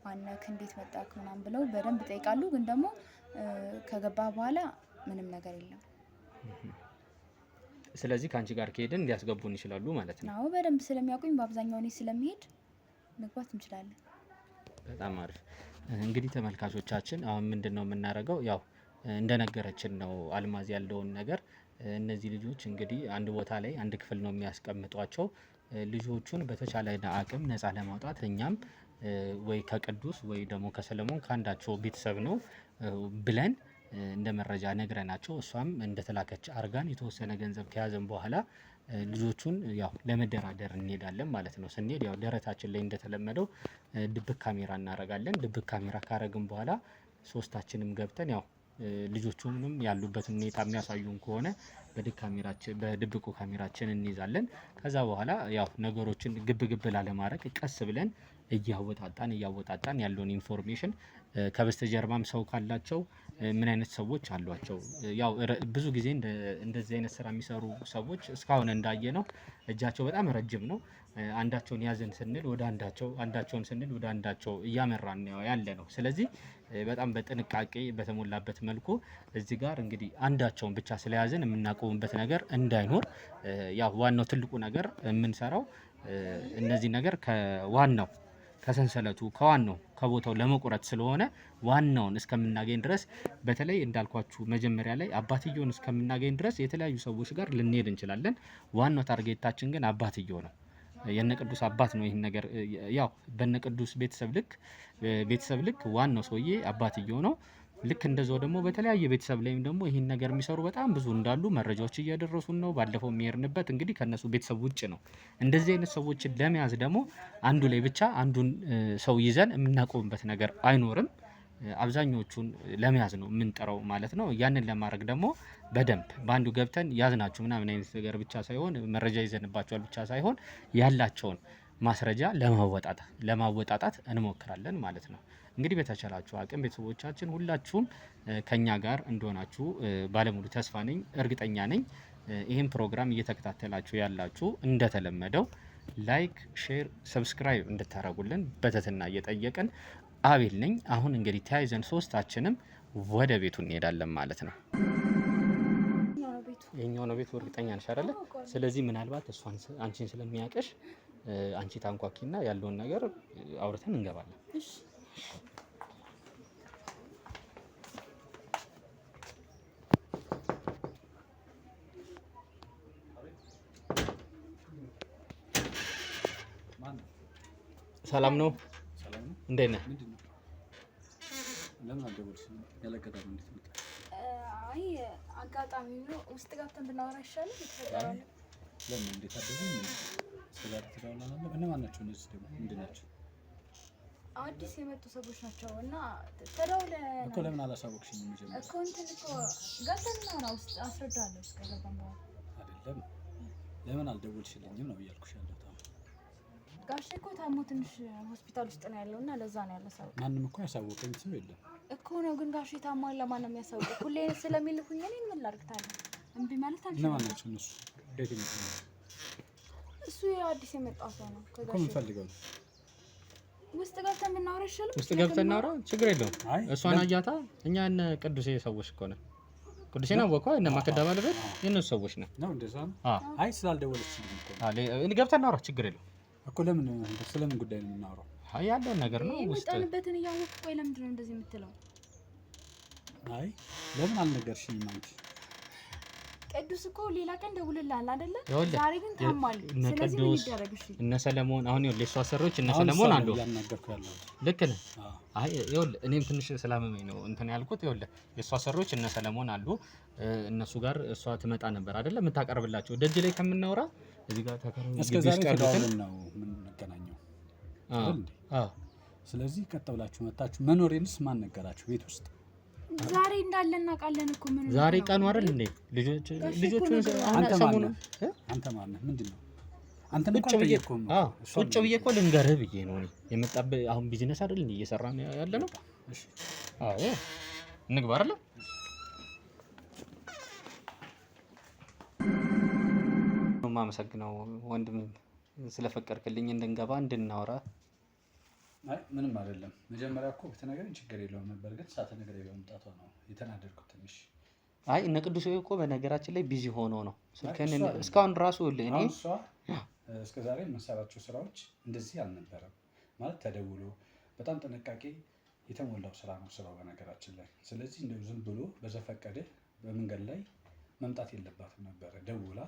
ማንነትህ እንዴት መጣክ ምናምን ብለው በደንብ ይጠይቃሉ። ግን ደግሞ ከገባ በኋላ ምንም ነገር የለም። ስለዚህ ከአንቺ ጋር ከሄድን ሊያስገቡን ይችላሉ ማለት ነው? አዎ በደንብ ስለሚያውቁኝ በአብዛኛው እኔ ስለሚሄድ መግባት እንችላለን። በጣም አሪፍ። እንግዲህ ተመልካቾቻችን አሁን ምንድን ነው የምናደርገው? ያው እንደነገረችን ነው አልማዝ ያለውን ነገር። እነዚህ ልጆች እንግዲህ አንድ ቦታ ላይ አንድ ክፍል ነው የሚያስቀምጧቸው። ልጆቹን በተቻለ አቅም ነፃ ለማውጣት እኛም ወይ ከቅዱስ ወይ ደግሞ ከሰለሞን ከአንዳቸው ቤተሰብ ነው ብለን እንደ መረጃ ነግረናቸው እሷም እንደተላከች አርጋን የተወሰነ ገንዘብ ከያዘን በኋላ ልጆቹን ያው ለመደራደር እንሄዳለን ማለት ነው። ስንሄድ ያው ደረታችን ላይ እንደተለመደው ድብቅ ካሜራ እናረጋለን። ድብቅ ካሜራ ካረግን በኋላ ሶስታችንም ገብተን ያው ልጆቹንም ያሉበትን ሁኔታ የሚያሳዩን ከሆነ በድብቁ ካሜራችን እንይዛለን። ከዛ በኋላ ያው ነገሮችን ግብ ላለማድረግ ቀስ ብለን እያወጣጣን ያለውን ኢንፎርሜሽን ከበስተጀርባም ሰው ካላቸው ምን አይነት ሰዎች አሏቸው። ያው ብዙ ጊዜ እንደዚህ አይነት ስራ የሚሰሩ ሰዎች እስካሁን እንዳየ ነው እጃቸው በጣም ረጅም ነው። አንዳቸውን ያዘን ስንል ወደ አንዳቸውን ስንል ወደ አንዳቸው እያመራን ያለ ነው። ስለዚህ በጣም በጥንቃቄ በተሞላበት መልኩ እዚህ ጋር እንግዲህ አንዳቸውን ብቻ ስለያዘን የምናቆምበት ነገር እንዳይኖር ያው ዋናው ትልቁ ነገር የምንሰራው እነዚህ ነገር ከሰንሰለቱ ከቦታው ለመቁረጥ ስለሆነ ዋናውን እስከምናገኝ ድረስ በተለይ እንዳልኳችሁ መጀመሪያ ላይ አባትየውን እስከምናገኝ ድረስ የተለያዩ ሰዎች ጋር ልንሄድ እንችላለን። ዋናው ታርጌታችን ግን አባትየው ነው። የነቅዱስ አባት ነው። ይህን ነገር ያው በነቅዱስ ቤተሰብ ልክ ዋናው ሰውዬ አባትየው ነው። ልክ እንደዛው ደግሞ በተለያየ ቤተሰብ ላይም ደግሞ ይህን ነገር የሚሰሩ በጣም ብዙ እንዳሉ መረጃዎች እያደረሱን ነው። ባለፈው የሚሄድንበት እንግዲህ ከነሱ ቤተሰብ ውጭ ነው። እንደዚህ አይነት ሰዎችን ለመያዝ ደግሞ አንዱ ላይ ብቻ አንዱን ሰው ይዘን የምናቆምበት ነገር አይኖርም። አብዛኞቹን ለመያዝ ነው የምንጠራው ማለት ነው። ያንን ለማድረግ ደግሞ በደንብ በአንዱ ገብተን ያዝናችሁ ምናምን አይነት ነገር ብቻ ሳይሆን መረጃ ይዘንባቸዋል ብቻ ሳይሆን ያላቸውን ማስረጃ ለማወጣጣት እንሞክራለን ማለት ነው። እንግዲህ በተቻላችሁ አቅም ቤተሰቦቻችን ሁላችሁም ከኛ ጋር እንደሆናችሁ ባለሙሉ ተስፋ ነኝ፣ እርግጠኛ ነኝ። ይህን ፕሮግራም እየተከታተላችሁ ያላችሁ እንደተለመደው ላይክ፣ ሼር፣ ሰብስክራይብ እንድታደርጉልን በትህትና እየጠየቅን አቤል ነኝ። አሁን እንግዲህ ተያይዘን ሶስታችንም ወደ ቤቱ እንሄዳለን ማለት ነው። ይሄኛው ነው ቤቱ። እርግጠኛ ነሽ አይደለ? ስለዚህ ምናልባት አንቺን ስለሚያቀሽ አንቺ ታንኳኪና ያለውን ነገር አውርተን እንገባለን። ሰላም ነው? ሰላም ነው። እንዴት ነህ? ለምን አልደወልሽም? ያለቀጣም እንዴት ነው? አይ አጋጣሚ ነው። ውስጥ ገብተን ብናወራ ይሻላል። ለምን እንዴት አደረግን? ስለዚህ ተደውላለህ። እነማን ናቸው እነዚህ ደግሞ? ምንድን ናቸው? አዲስ የመጡ ሰዎች ናቸው እና ተደውለን እኮ ለምን አላሳወቅሽኝም? መጀመሪያ እኮ እንትን እኮ ገብተን እናወራ ውስጥ አስረዳለሁ። እስከ ገባን በኋላ አይደለም። ለምን አልደወልሽልኝም ነው እያልኩሽ ያለሁት። ጋሼ እኮ ታሞ ትንሽ ሆስፒታል ውስጥ ነው ያለው እና ለዛ ነው ያለ ሰው። ማንም እኮ ያሳወቀኝ ሰው የለም እኮ ነው። ግን ጋሼ ታሟል። ለማን ነው የሚያሳውቀው? ሁሌ ስለሚልኩኝ እኔ ምን ላድርግ ታዲያ? እምቢ ማለት አልችልም። እነማን ናቸው እነሱ? እንዴት ነው? እሱ አዲስ የመጣ ሰው ነው። እኮ ምን ፈልገው ነው? ውስጥ ገብተን ብናወራ ይሻላል። ውስጥ ገብተን እናውራ፣ ችግር የለውም። እሷን አያታ እኛ እነ ቅዱሴ ሰዎች እኮ ነን። ቅዱሴን አወቀው እነ ማከዳ ባለበት የነሱ ሰዎች ነን ነው። እንደዛ ነው። አይ ስላልደወለችልኝ እኮ ገብተን እናውራ፣ ችግር የለውም እኮ። ለምን ስለምን ጉዳይ ነው የምናወራው? አይ ያለውን ነገር ነው። ውስጥ የመጣንበትን እያወቅህ ቆይ፣ ለምንድን ነው እንደዚህ የምትለው? አይ ለምን አልነገርሽኝም አንቺ? ቅዱስ እኮ ሌላ ቀን ደውልልሃል አይደለ? ዛሬ ግን ታሟል። ስለዚህ ምን ይደረግ? እሺ እነ ሰለሞን አሁን ይኸውልህ፣ እሷ ሰሮች እነ ሰለሞን አሉ። ያናገርኩ ያለው ልክ ነህ። አይ ይኸውልህ፣ እኔም ትንሽ ስላመመኝ ነው እንትን ያልኩት። ይኸውልህ የእሷ ሰሮች እነ ሰለሞን አሉ። እነሱ ጋር እሷ ትመጣ ነበር አይደለ? የምታቀርብላቸው ደጅ ላይ ከምናወራ እዚህ ጋር ተከራይ እስከዛሬ ተደዋውለን ነው ምን እንገናኘው አይደል? ስለዚህ ቀጥ ብላችሁ መጣችሁ። መኖሬንስ ማን ነገራችሁ? ቤት ውስጥ ዛሬ እንዳለ እናውቃለን እኮ። ምን ዛሬ ቀኑ አይደል እንዴ? ልጆቹን አንተ ማነህ? ምንድነው? አንተ ቁጭ ብዬ እኮ ቁጭ ብዬ እኮ ልንገርህ ብዬ ነው እኔ የመጣብህ። አሁን ቢዝነስ አይደል እንዴ እየሰራን ያለ ነው? እሺ አዎ እንግባ አይደል? ነው የማመሰግነው ወንድም ስለፈቀድክልኝ እንድንገባ እንድናወራ። አይ ምንም አይደለም። መጀመሪያ እኮ ብትነግረኝ ችግር የለውም ነበር፣ ግን ሳትነግረኝ በመምጣቷ ነው የተናደድኩት ትንሽ። አይ እነ ቅዱስ እኮ በነገራችን ላይ ቢዚ ሆኖ ነው ስልክህን እስካሁን ራሱ እኔ እሷ እስከዛሬ የምንሰራቸው ስራዎች እንደዚህ አልነበረም ማለት ተደውሎ በጣም ጥንቃቄ የተሞላው ስራ ነው ስራው በነገራችን ላይ። ስለዚህ እንደው ዝም ብሎ በዘፈቀደ በመንገድ ላይ መምጣት የለባትም ነበረ። ደውላ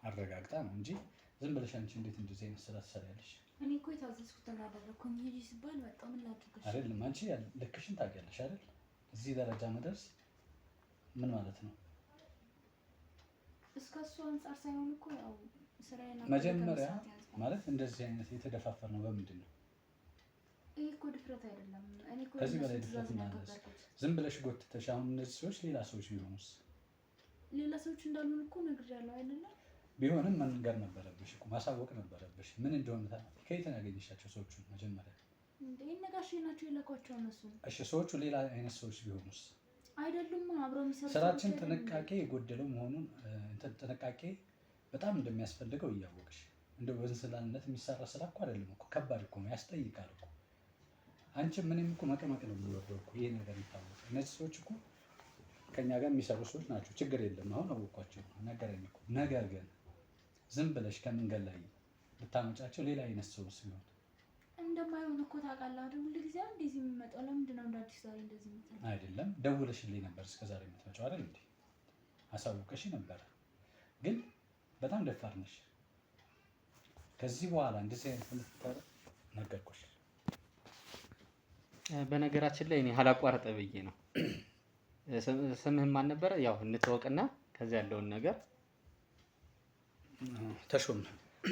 አረጋግጣ ነው እንጂ ዝም ብለሽ አንቺ እንዴት እንደዚህ አይነት ስራ ትሰሪያለሽ? እኔ እኮ የታዘዝኩትን አደረኩኝ። ሂጂ ሲባል መጣሁ። ምን ላድርግሽ? አይደለም አንቺ ልክሽን ታውቂያለሽ አይደል? እዚህ ደረጃ መድረስ ምን ማለት ነው? እስከ እሱ አንጻር ሳይሆን እኮ ያው ስራዬን መጀመሪያ ማለት እንደዚህ አይነት የተደፋፈር ነው በምንድን ነው? ይሄ እኮ ድፍረት አይደለም። እኔ እኮ ከዚህ በላይ ድፍረት ማለት ዝም ብለሽ ጎትተሽ አሁን እነዚህ ሰዎች ሌላ ሰዎች ቢሆኑስ? ሌላ ሰዎች እንዳልሆኑ እኮ ነግሬያለሁ አይደለ? ቢሆንም መንገር ነበረብሽ እኮ ማሳወቅ ነበረብሽ። ምን እንደሆነ ከየት ነው ያገኘሻቸው ሰዎቹ? መጀመሪያ እንዴ ነጋሽ ናቸው የላኳቸው እነሱ። እሺ ሰዎቹ ሌላ አይነት ሰዎች ቢሆኑስ? አይደሉም አብረው የሚሰሩ ስራችን ጥንቃቄ የጎደለው መሆኑን ጥንቃቄ በጣም እንደሚያስፈልገው እያወቅሽ እንደው በእንስላልነት የሚሰራ ስራ እኮ አይደለም እኮ፣ ከባድ እኮ ነው፣ ያስጠይቃል እኮ። አንቺም ምንም እኮ መቀመቅ ነው የሚወደው እኮ ይሄ ነገር ይታወቅ። እነዚህ ሰዎች እኮ ከኛ ጋር የሚሰሩ ሰዎች ናቸው። ችግር የለም አሁን አወቅኳቸው ነገረኝ እኮ። ነገር ግን ዝም ብለሽ ከመንገድ ላይ ብታመጫቸው ሌላ አይነት ሰው ሲሆን እንደማይሆን እኮ ታውቃለህ አይደል? ሁሉ ጊዜ እንደዚህ የሚመጣው ለምንድን ነው? እንደ አዲስ ዛሬ እንደዚህ የምትለው አይደለም። ደውለሽልኝ ነበር እስከዛሬ የምትመጪው አይደል እንዴ? አሳውቀሽ ነበር። ግን በጣም ደፋር ነሽ። ከዚህ በኋላ እንደዚህ አይነት ምትታረ ነገርኩሽ። በነገራችን ላይ እኔ አላቋርጠ ብዬ ነው። ስምህም ማን ነበረ? ያው እንተወቅና ከዛ ያለውን ነገር ተሾም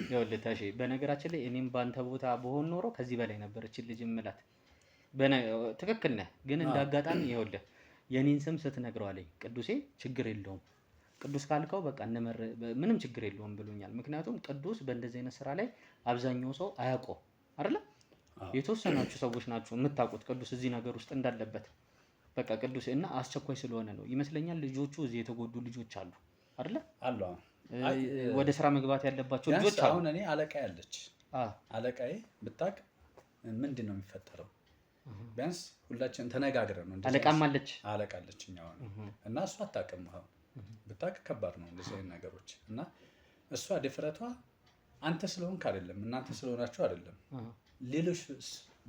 ይኸውልህ ታሺ፣ በነገራችን ላይ እኔም ባንተ ቦታ በሆን ኖሮ ከዚህ በላይ ነበር እቺ ልጅ እምላት። ትክክል ነህ፣ ግን እንዳጋጣሚ ይኸውልህ የኔን ስም ስትነግረው አለኝ ቅዱሴ ችግር የለውም ቅዱስ ካልከው በቃ ምንም ችግር የለውም ብሎኛል። ምክንያቱም ቅዱስ በእንደዚህ አይነት ስራ ላይ አብዛኛው ሰው አያውቀው አይደለ? የተወሰናችሁ ሰዎች ናችሁ የምታውቁት ቅዱስ እዚህ ነገር ውስጥ እንዳለበት። በቃ ቅዱስ እና አስቸኳይ ስለሆነ ነው ይመስለኛል። ልጆቹ እዚህ የተጎዱ ልጆች አሉ አይደለ? አሉ ወደ ስራ መግባት ያለባቸው ልጆች አሉ። አሁን እኔ አለቃዬ አለች። አለቃዬ ብታውቅ ምንድን ነው የሚፈጠረው? ቢያንስ ሁላችን ተነጋግረን ነው። አለቃም አለች አለቃለችኛው እና እሷ አታውቅም። አሁን ብታውቅ ከባድ ነው እንደዚህ አይነት ነገሮች። እና እሷ ድፍረቷ አንተ ስለሆንክ አይደለም እናንተ ስለሆናችሁ አይደለም፣ ሌሎች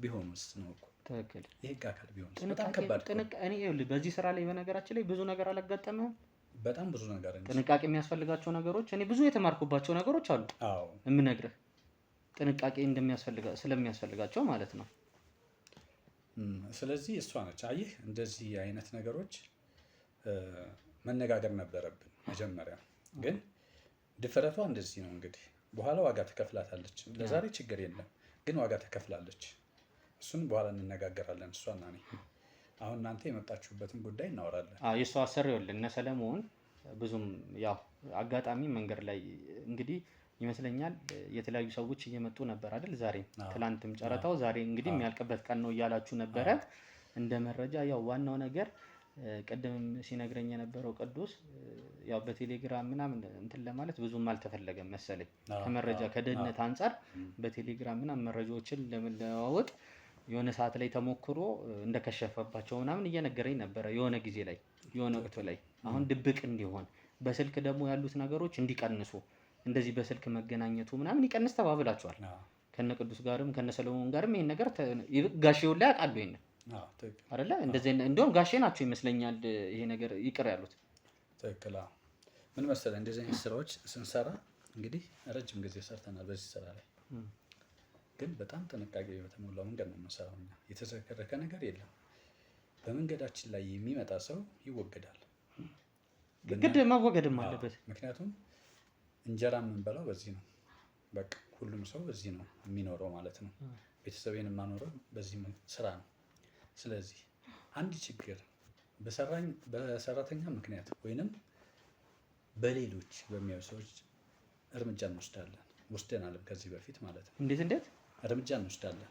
ቢሆኑስ ነው እኮ ትክክል። የህግ አካል ቢሆንስ በጣም ከባድ ነው። እኔ በዚህ ስራ ላይ በነገራችን ላይ ብዙ ነገር አላጋጠመህም? በጣም ብዙ ነገር እንጂ ጥንቃቄ የሚያስፈልጋቸው ነገሮች እኔ ብዙ የተማርኩባቸው ነገሮች አሉ። አዎ የምነግርህ ጥንቃቄ ስለሚያስፈልጋቸው ማለት ነው። ስለዚህ እሷ ነች አየህ፣ እንደዚህ አይነት ነገሮች መነጋገር ነበረብን መጀመሪያ። ግን ድፍረቷ እንደዚህ ነው እንግዲህ። በኋላ ዋጋ ትከፍላታለች። ለዛሬ ችግር የለም ግን ዋጋ ትከፍላለች። እሱን በኋላ እንነጋገራለን እሷና እኔ። አሁን እናንተ የመጣችሁበትን ጉዳይ እናወራለን። የእሷ አሰሪ ይኸውልህ እነ ሰለሞን ብዙም ያው አጋጣሚ መንገድ ላይ እንግዲህ ይመስለኛል የተለያዩ ሰዎች እየመጡ ነበር አይደል? ዛሬ ትላንትም ጨረታው ዛሬ እንግዲህ የሚያልቅበት ቀን ነው እያላችሁ ነበረ። እንደ መረጃ ያው ዋናው ነገር ቅድም ሲነግረኝ የነበረው ቅዱስ ያው በቴሌግራም ምናምን እንትን ለማለት ብዙም አልተፈለገም መሰለኝ። ከመረጃ ከደህንነት አንጻር በቴሌግራም ምናምን መረጃዎችን ለመለዋወጥ የሆነ ሰዓት ላይ ተሞክሮ እንደከሸፈባቸው ምናምን እየነገረኝ ነበረ የሆነ ጊዜ ላይ የሆነ ወቅት ላይ። አሁን ድብቅ እንዲሆን በስልክ ደግሞ ያሉት ነገሮች እንዲቀንሱ እንደዚህ በስልክ መገናኘቱ ምናምን ይቀንስ ተባብላችኋል። ከነ ቅዱስ ጋርም ከነ ሰለሞን ጋርም ይሄን ነገር ጋሼው ላይ ያውቃሉ ይሄን አይደለ? እንደዚህ እንደውም ጋሼ ናቸው ይመስለኛል ይሄ ነገር ይቅር ያሉት። ትክክል። ምን መሰለህ እንደዚህ አይነት ስራዎች ስንሰራ እንግዲህ ረጅም ጊዜ ሰርተናል በዚህ ስራ ላይ። ግን በጣም ጥንቃቄ በተሞላው መንገድ ነው የምንሰራው እኛ። የተዘከረከ ነገር የለም። በመንገዳችን ላይ የሚመጣ ሰው ይወገዳል። ግድ መወገድም አለበት። ምክንያቱም እንጀራ የምንበላው በዚህ ነው። በቃ ሁሉም ሰው በዚህ ነው የሚኖረው ማለት ነው። ቤተሰቤን የማኖረው በዚህ ስራ ነው። ስለዚህ አንድ ችግር በሰራተኛ ምክንያት ወይንም በሌሎች በሚያዩ ሰዎች እርምጃ እንወስዳለን። ወስደናልም ከዚህ በፊት ማለት ነው። እንዴት እርምጃ እንወስዳለን?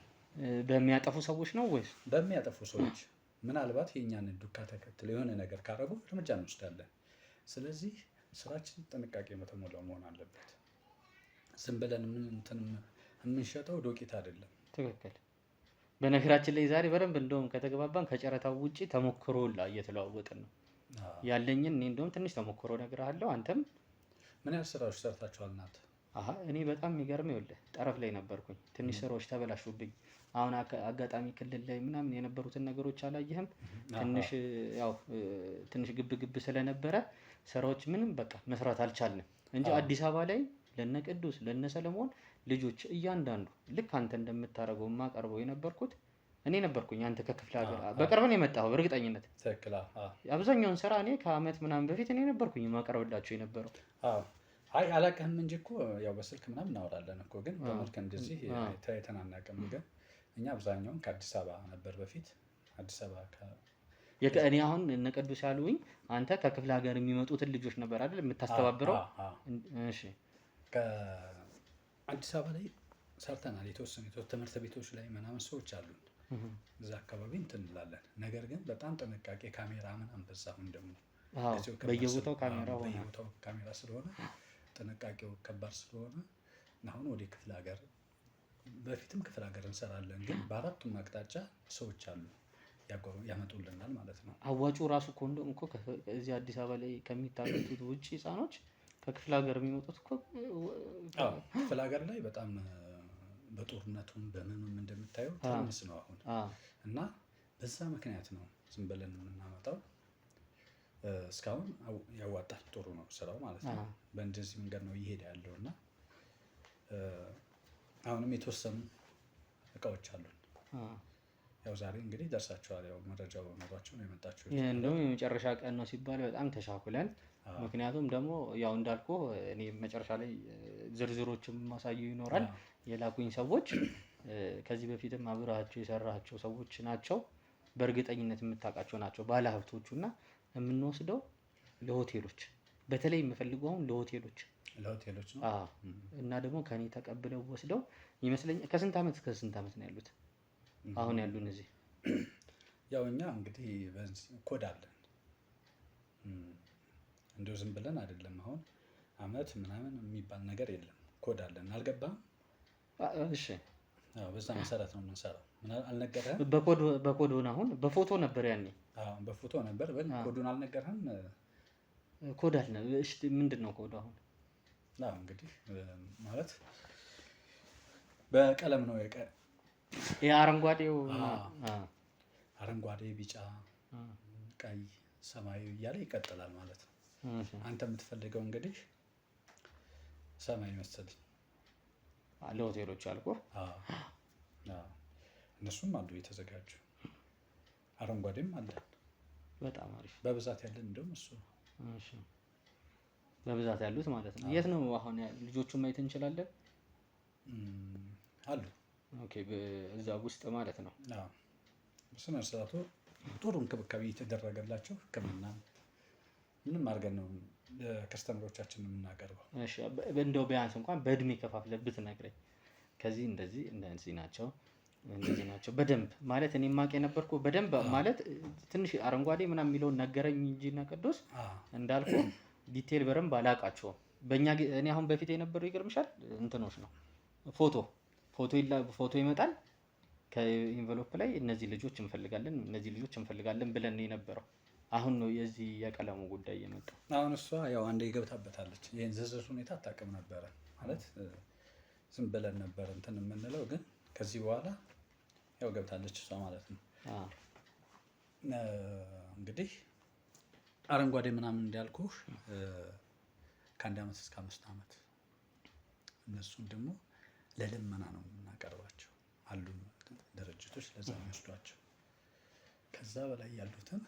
በሚያጠፉ ሰዎች ነው ወይስ በሚያጠፉ ሰዎች? ምናልባት የእኛን ዱካ ተከትለው የሆነ ነገር ካረጉ እርምጃ እንወስዳለን። ስለዚህ ስራችን ጥንቃቄ በተሞላው መሆን አለበት። ዝም ብለን የምንሸጠው ዶቄት አይደለም። ትክክል። በነገራችን ላይ ዛሬ በደንብ እንደውም ከተግባባን ከጨረታው ውጪ ተሞክሮ እየተለዋወጥን ነው ያለኝን። እኔ እንደውም ትንሽ ተሞክሮ እነግርሃለሁ። አንተም ምን ያህል ስራዎች ሰርታችኋል እናንተ? እኔ በጣም የሚገርመው ይኸውልህ ጠረፍ ላይ ነበርኩኝ። ትንሽ ስራዎች ተበላሹብኝ። አሁን አጋጣሚ ክልል ላይ ምናምን የነበሩትን ነገሮች አላየህም? ትንሽ ግብ ስለነበረ ስራዎች ምንም በቃ መስራት አልቻልንም እንጂ አዲስ አበባ ላይ ለነ ቅዱስ ለነ ሰለሞን ልጆች እያንዳንዱ ልክ አንተ እንደምታደርገው የማቀርበው የነበርኩት እኔ ነበርኩኝ። አንተ ከክፍለ ሀገር በቅርብ ነው የመጣኸው በእርግጠኝነት። ትክክል። አብዛኛውን ስራ እኔ ከአመት ምናምን በፊት እኔ ነበርኩኝ የማቀርብላቸው የነበረው። አይ አላውቅህም እንጂ እኮ ያው በስልክ ምናምን እናወራለን እኮ፣ ግን በመልክ እንደዚህ የተናናቅም። ግን እኛ አብዛኛውን ከአዲስ አበባ ነበር በፊት። አዲስ አበባ እኔ አሁን እነ ቅዱስ ያሉኝ አንተ ከክፍለ ሀገር የሚመጡትን ልጆች ነበር አይደል የምታስተባብረው? እሺ ከአዲስ አበባ ላይ ሰርተናል። የተወሰኑ ትምህርት ቤቶች ላይ ምናምን ሰዎች አሉን እዛ አካባቢ እንትን እንላለን። ነገር ግን በጣም ጥንቃቄ ካሜራ ምናምን በዛ። አሁን ደግሞ በየቦታው ካሜራ ስለሆነ ጥንቃቄው ከባድ ስለሆነ አሁን ወደ ክፍለ ሀገር በፊትም ክፍለ ሀገር እንሰራለን፣ ግን በአራቱም አቅጣጫ ሰዎች አሉ ያመጡልናል ማለት ነው። አዋጩ ራሱ ኮንዶም እኮ እዚህ አዲስ አበባ ላይ ከሚታገቱት ውጭ ህፃኖች ከክፍለ ሀገር የሚመጡት እኮ ክፍለ ሀገር ላይ በጣም በጦርነቱም በምንም እንደምታየው ትንሽ ነው አሁን እና በዛ ምክንያት ነው ዝም ብለን የምናመጣው። እስካሁን ያዋጣል፣ ጥሩ ነው ስራው ማለት ነው። በእንደዚህ መንገድ ነው እየሄደ ያለው እና አሁንም የተወሰኑ እቃዎች አሉን። ያው ዛሬ እንግዲህ ደርሳችኋል። ያው መረጃው ኖሯችሁ ነው የመጣችሁት። እንደውም የመጨረሻ ቀን ነው ሲባል በጣም ተሻኩለን። ምክንያቱም ደግሞ ያው እንዳልኩ እኔ መጨረሻ ላይ ዝርዝሮችም ማሳየው ይኖራል። የላኩኝ ሰዎች ከዚህ በፊትም አብራቸው የሰራቸው ሰዎች ናቸው። በእርግጠኝነት የምታውቃቸው ናቸው ባለሀብቶቹ እና የምንወስደው ለሆቴሎች፣ በተለይ የምፈልገው አሁን ለሆቴሎች ነው። እና ደግሞ ከኔ ተቀብለው ወስደው ይመስለኛል ከስንት ዓመት እስከ ስንት ዓመት ነው ያሉት አሁን ያሉን እዚህ? ያው እኛ እንግዲህ ኮድ አለን። እንደው ዝም ብለን አይደለም። አሁን አመት ምናምን የሚባል ነገር የለም። ኮድ አለን። አልገባም? እሺ። በዛ መሰረት ነው የምንሰራው። ምን አልነገረህም? በኮዱን አሁን በፎቶ ነበር ያኔ። በፎቶ ነበር። ኮዱን አልነገረህም? ኮድ አለ። እሺ፣ ምንድን ነው ኮዱ አሁን? እንግዲህ ማለት በቀለም ነው የአረንጓዴው አረንጓዴ፣ ቢጫ፣ ቀይ፣ ሰማያዊ እያለ ይቀጥላል ማለት ነው። አንተ የምትፈልገው እንግዲህ ሰማያዊ መሰለኝ። ለሆቴሎች አልቆ እነሱም አሉ የተዘጋጁ። አረንጓዴም አለ። በጣም አሪፍ። በብዛት ያለን እንደውም እሱ በብዛት ያሉት ማለት ነው። የት ነው አሁን ልጆቹን ማየት እንችላለን? አሉ። ኦኬ፣ እዛ ውስጥ ማለት ነው። በስነ ስርዓቱ ጥሩ እንክብካቤ የተደረገላቸው ሕክምና ምንም አድርገን ነው ለከስተመሮቻችን የምናቀርበው። እሺ፣ እንደው ቢያንስ እንኳን በእድሜ ከፋፍለህ ብትነግረኝ ከዚህ እንደዚህ ናቸው እንደዚህ ናቸው በደንብ ማለት እኔ ማቅ የነበርኩ በደንብ ማለት ትንሽ አረንጓዴ ምናምን የሚለውን ነገረኝ እንጂ እና ቅዱስ እንዳልኩ ዲቴል በደንብ አላውቃቸውም። በእኛ እኔ አሁን በፊት የነበረው ይገርምሻል እንትኖች ነው ፎቶ ይመጣል ከኢንቨሎፕ ላይ እነዚህ ልጆች እንፈልጋለን ብለን ነው የነበረው። አሁን ነው የዚህ የቀለሙ ጉዳይ የመጣው። አሁን እሷ ያው አንዴ ገብታበታለች። ይሄን ዝርዝር ሁኔታ አታውቅም ነበረ ማለት ዝም ብለን ነበር እንትን የምንለው፣ ግን ከዚህ በኋላ ያው ገብታለች እሷ ማለት ነው። እንግዲህ አረንጓዴ ምናምን እንዳልኩህ ከ1 ዓመት እስከ 5 ዓመት እነሱን ደግሞ ለልመና ነው የምናቀርባቸው አሉ ድርጅቶች ለዛ የሚወስዷቸው። ከዛ በላይ ያሉትን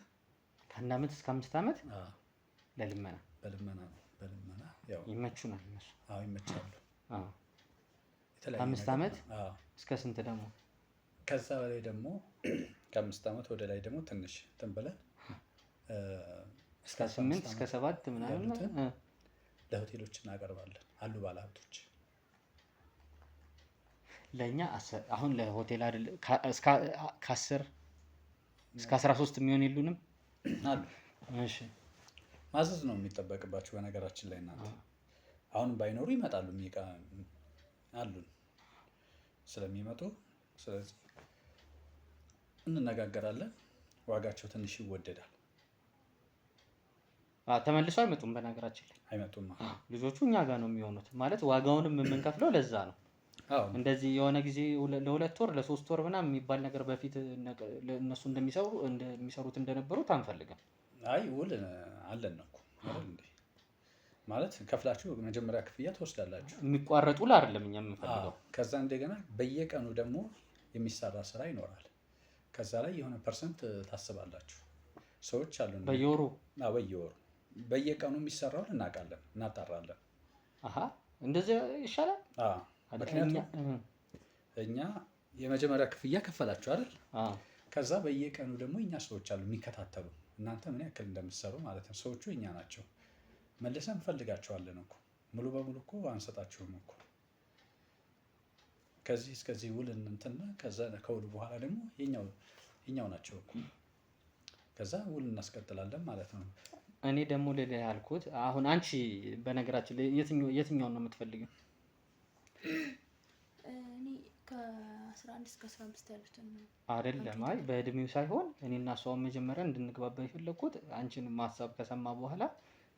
ከ1 ዓመት እስከ 5 ዓመት ለልመና በልመና ያው ይመቹናል እነሱ። ይመቻሉ። ከ5 ዓመት እስከ ስንት ደግሞ? ከዛ በላይ ደግሞ ከ5 ዓመት ወደ ላይ ደግሞ ትንሽ እንትን ብለን እስከ 8 እስከ 7 ምናምን ለሆቴሎች እናቀርባለን አሉ ባለሀብቶች። ለኛ አሁን ለሆቴል አይደል ከ10 እስከ 13 የሚሆን የሉንም አሉ። እሺ ማዘዝ ነው የሚጠበቅባቸው። በነገራችን ላይ እናንተ አሁን ባይኖሩ ይመጣሉ አሉን ስለሚመጡ፣ ስለዚህ እንነጋገራለን። ዋጋቸው ትንሽ ይወደዳል። ተመልሰው አይመጡም። በነገራችን ላይ አይመጡም። ልጆቹ እኛ ጋር ነው የሚሆኑት። ማለት ዋጋውንም የምንከፍለው ለዛ ነው። እንደዚህ የሆነ ጊዜ ለ2 ወር ለ3 ወር ምናምን የሚባል ነገር በፊት እነሱ እንደሚሰሩት እንደነበሩት አንፈልግም። ውል አለን እኮ አይደል እንዴ? ማለት ከፍላችሁ መጀመሪያ ክፍያ ትወስዳላችሁ። የሚቋረጡ አይደለም እኛ የምንፈልገው። ከዛ እንደገና በየቀኑ ደግሞ የሚሰራ ስራ ይኖራል። ከዛ ላይ የሆነ ፐርሰንት ታስባላችሁ። ሰዎች አሉ በየወሩ በየቀኑ የሚሰራውን እናውቃለን፣ እናጣራለን። እንደዚህ ይሻላል። ምክንያቱም እኛ የመጀመሪያ ክፍያ ከፈላችሁ አይደል? ከዛ በየቀኑ ደግሞ እኛ ሰዎች አሉ የሚከታተሉ እናንተ ምን ያክል እንደምትሰሩ ማለት ነው። ሰዎቹ እኛ ናቸው። መልሰን እንፈልጋቸዋለን እኮ ሙሉ በሙሉ እኮ አንሰጣችሁም እኮ። ከዚህ እስከዚህ ውል እንትና ከዛ ከውል በኋላ ደግሞ የኛው ናቸው እኮ። ከዛ ውል እናስቀጥላለን ማለት ነው። እኔ ደግሞ ሌላ ያልኩት አሁን አንቺ በነገራችን ላይ የትኛውን ነው የምትፈልጊው? እኔ ከ11 እስከ 15 ያሉትን ነው አይደለም። አይ በእድሜው ሳይሆን እኔና እሷን መጀመሪያ እንድንግባባ የፈለኩት አንቺን ማሳብ ከሰማ በኋላ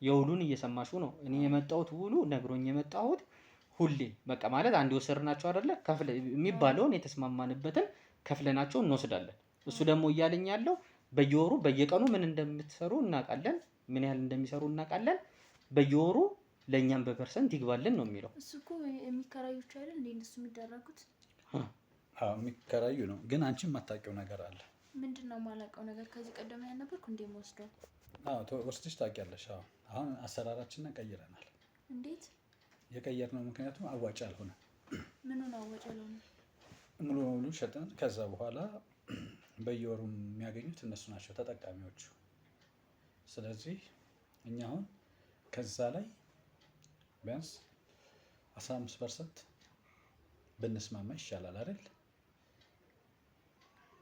የውሉን እየሰማሽው ነው። እኔ የመጣሁት ውሉ ነግሮኝ የመጣሁት ሁሌ በቃ ማለት አንድ ወሰርናቸው አይደለ ከፍለ የሚባለውን የተስማማንበትን ከፍለናቸው እንወስዳለን። እሱ ደግሞ እያለኝ ያለው በየወሩ በየቀኑ ምን እንደምትሰሩ እናውቃለን፣ ምን ያህል እንደሚሰሩ እናውቃለን። በየወሩ ለኛም በፐርሰንት ይግባልን ነው የሚለው። እሱ እኮ የሚከራዩት አይደል እንዴ? እነሱ የሚደረጉት የሚከራዩ ነው። ግን አንቺ የማታውቂው ነገር አለ። ምንድነው የማላውቀው ነገር? ከዚህ ቀደም ያልነበርኩ እንዴ ወስደው? ወስደሽ ታውቂያለሽ። አሁን አሰራራችንን ቀይረናል። እንዴት የቀየርነው? ምክንያቱም አዋጭ አልሆነ። ምኑ ነው አዋጭ ያልሆነ? ሙሉ በሙሉ ሸጠን ከዛ በኋላ በየወሩ የሚያገኙት እነሱ ናቸው ተጠቃሚዎቹ። ስለዚህ እኛ አሁን ከዛ ላይ ቢያንስ 15% ብንስማማ ይሻላል አይደል?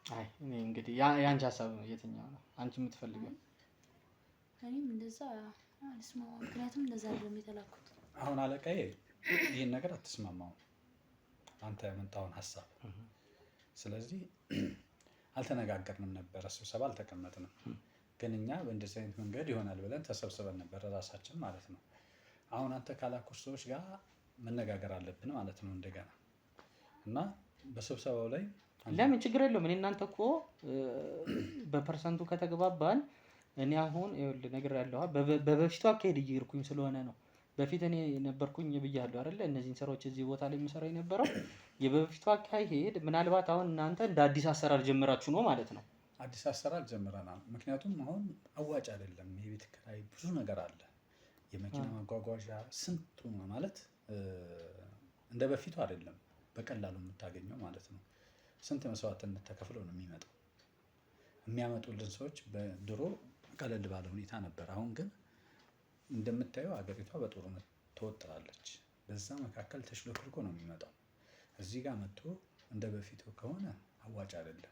አይ እኔ እንግዲህ የአንቺ ሀሳብ የትኛው ነው አንቺ የምትፈልገው? እኔም እንደዛ አልስማማም። ምክንያቱም እንደዛ አይደለም የተላኩት። አሁን አለቃዬ ይህን ነገር አትስማማውም አንተ ያመጣውን ሀሳብ። ስለዚህ አልተነጋገርንም ነበረ፣ ስብሰባ አልተቀመጥንም። ግን እኛ በእንደዚህ አይነት መንገድ ይሆናል ብለን ተሰብስበን ነበረ ራሳችን ማለት ነው። አሁን አንተ ካላኩት ሰዎች ጋር መነጋገር አለብን ማለት ነው እንደገና እና በስብሰባው ላይ ለምን ችግር የለውም። እኔ እናንተ እኮ በፐርሰንቱ ከተግባባን እኔ አሁን ይኸውልህ ነገር ያለው በበፊቱ አካሄድ እየሄድኩኝ ስለሆነ ነው። በፊት እኔ ነበርኩኝ ብያለሁ አይደለ? እነዚህን ስራዎች እዚህ ቦታ ላይ የምሰራው የነበረው የበፊቱ አካሄድ ምናልባት አሁን እናንተ እንደ አዲስ አሰራር ጀምራችሁ ነው ማለት ነው። አዲስ አሰራር ጀምረናል። ምክንያቱም አሁን አዋጭ አይደለም። የቤት ኪራይ ብዙ ነገር አለ፣ የመኪና ማጓጓዣ ስንቱ ማለት እንደ በፊቱ አይደለም፣ በቀላሉ የምታገኘው ማለት ነው። ስንት መስዋዕትነት ተከፍለው ነው የሚመጣው። የሚያመጡልን ሰዎች በድሮ ቀለል ባለ ሁኔታ ነበር። አሁን ግን እንደምታየው አገሪቷ በጦርነት ተወጥራለች። በዛ መካከል ተሽሎክልኮ ነው የሚመጣው። እዚህ ጋር መጥቶ እንደ በፊቱ ከሆነ አዋጭ አይደለም።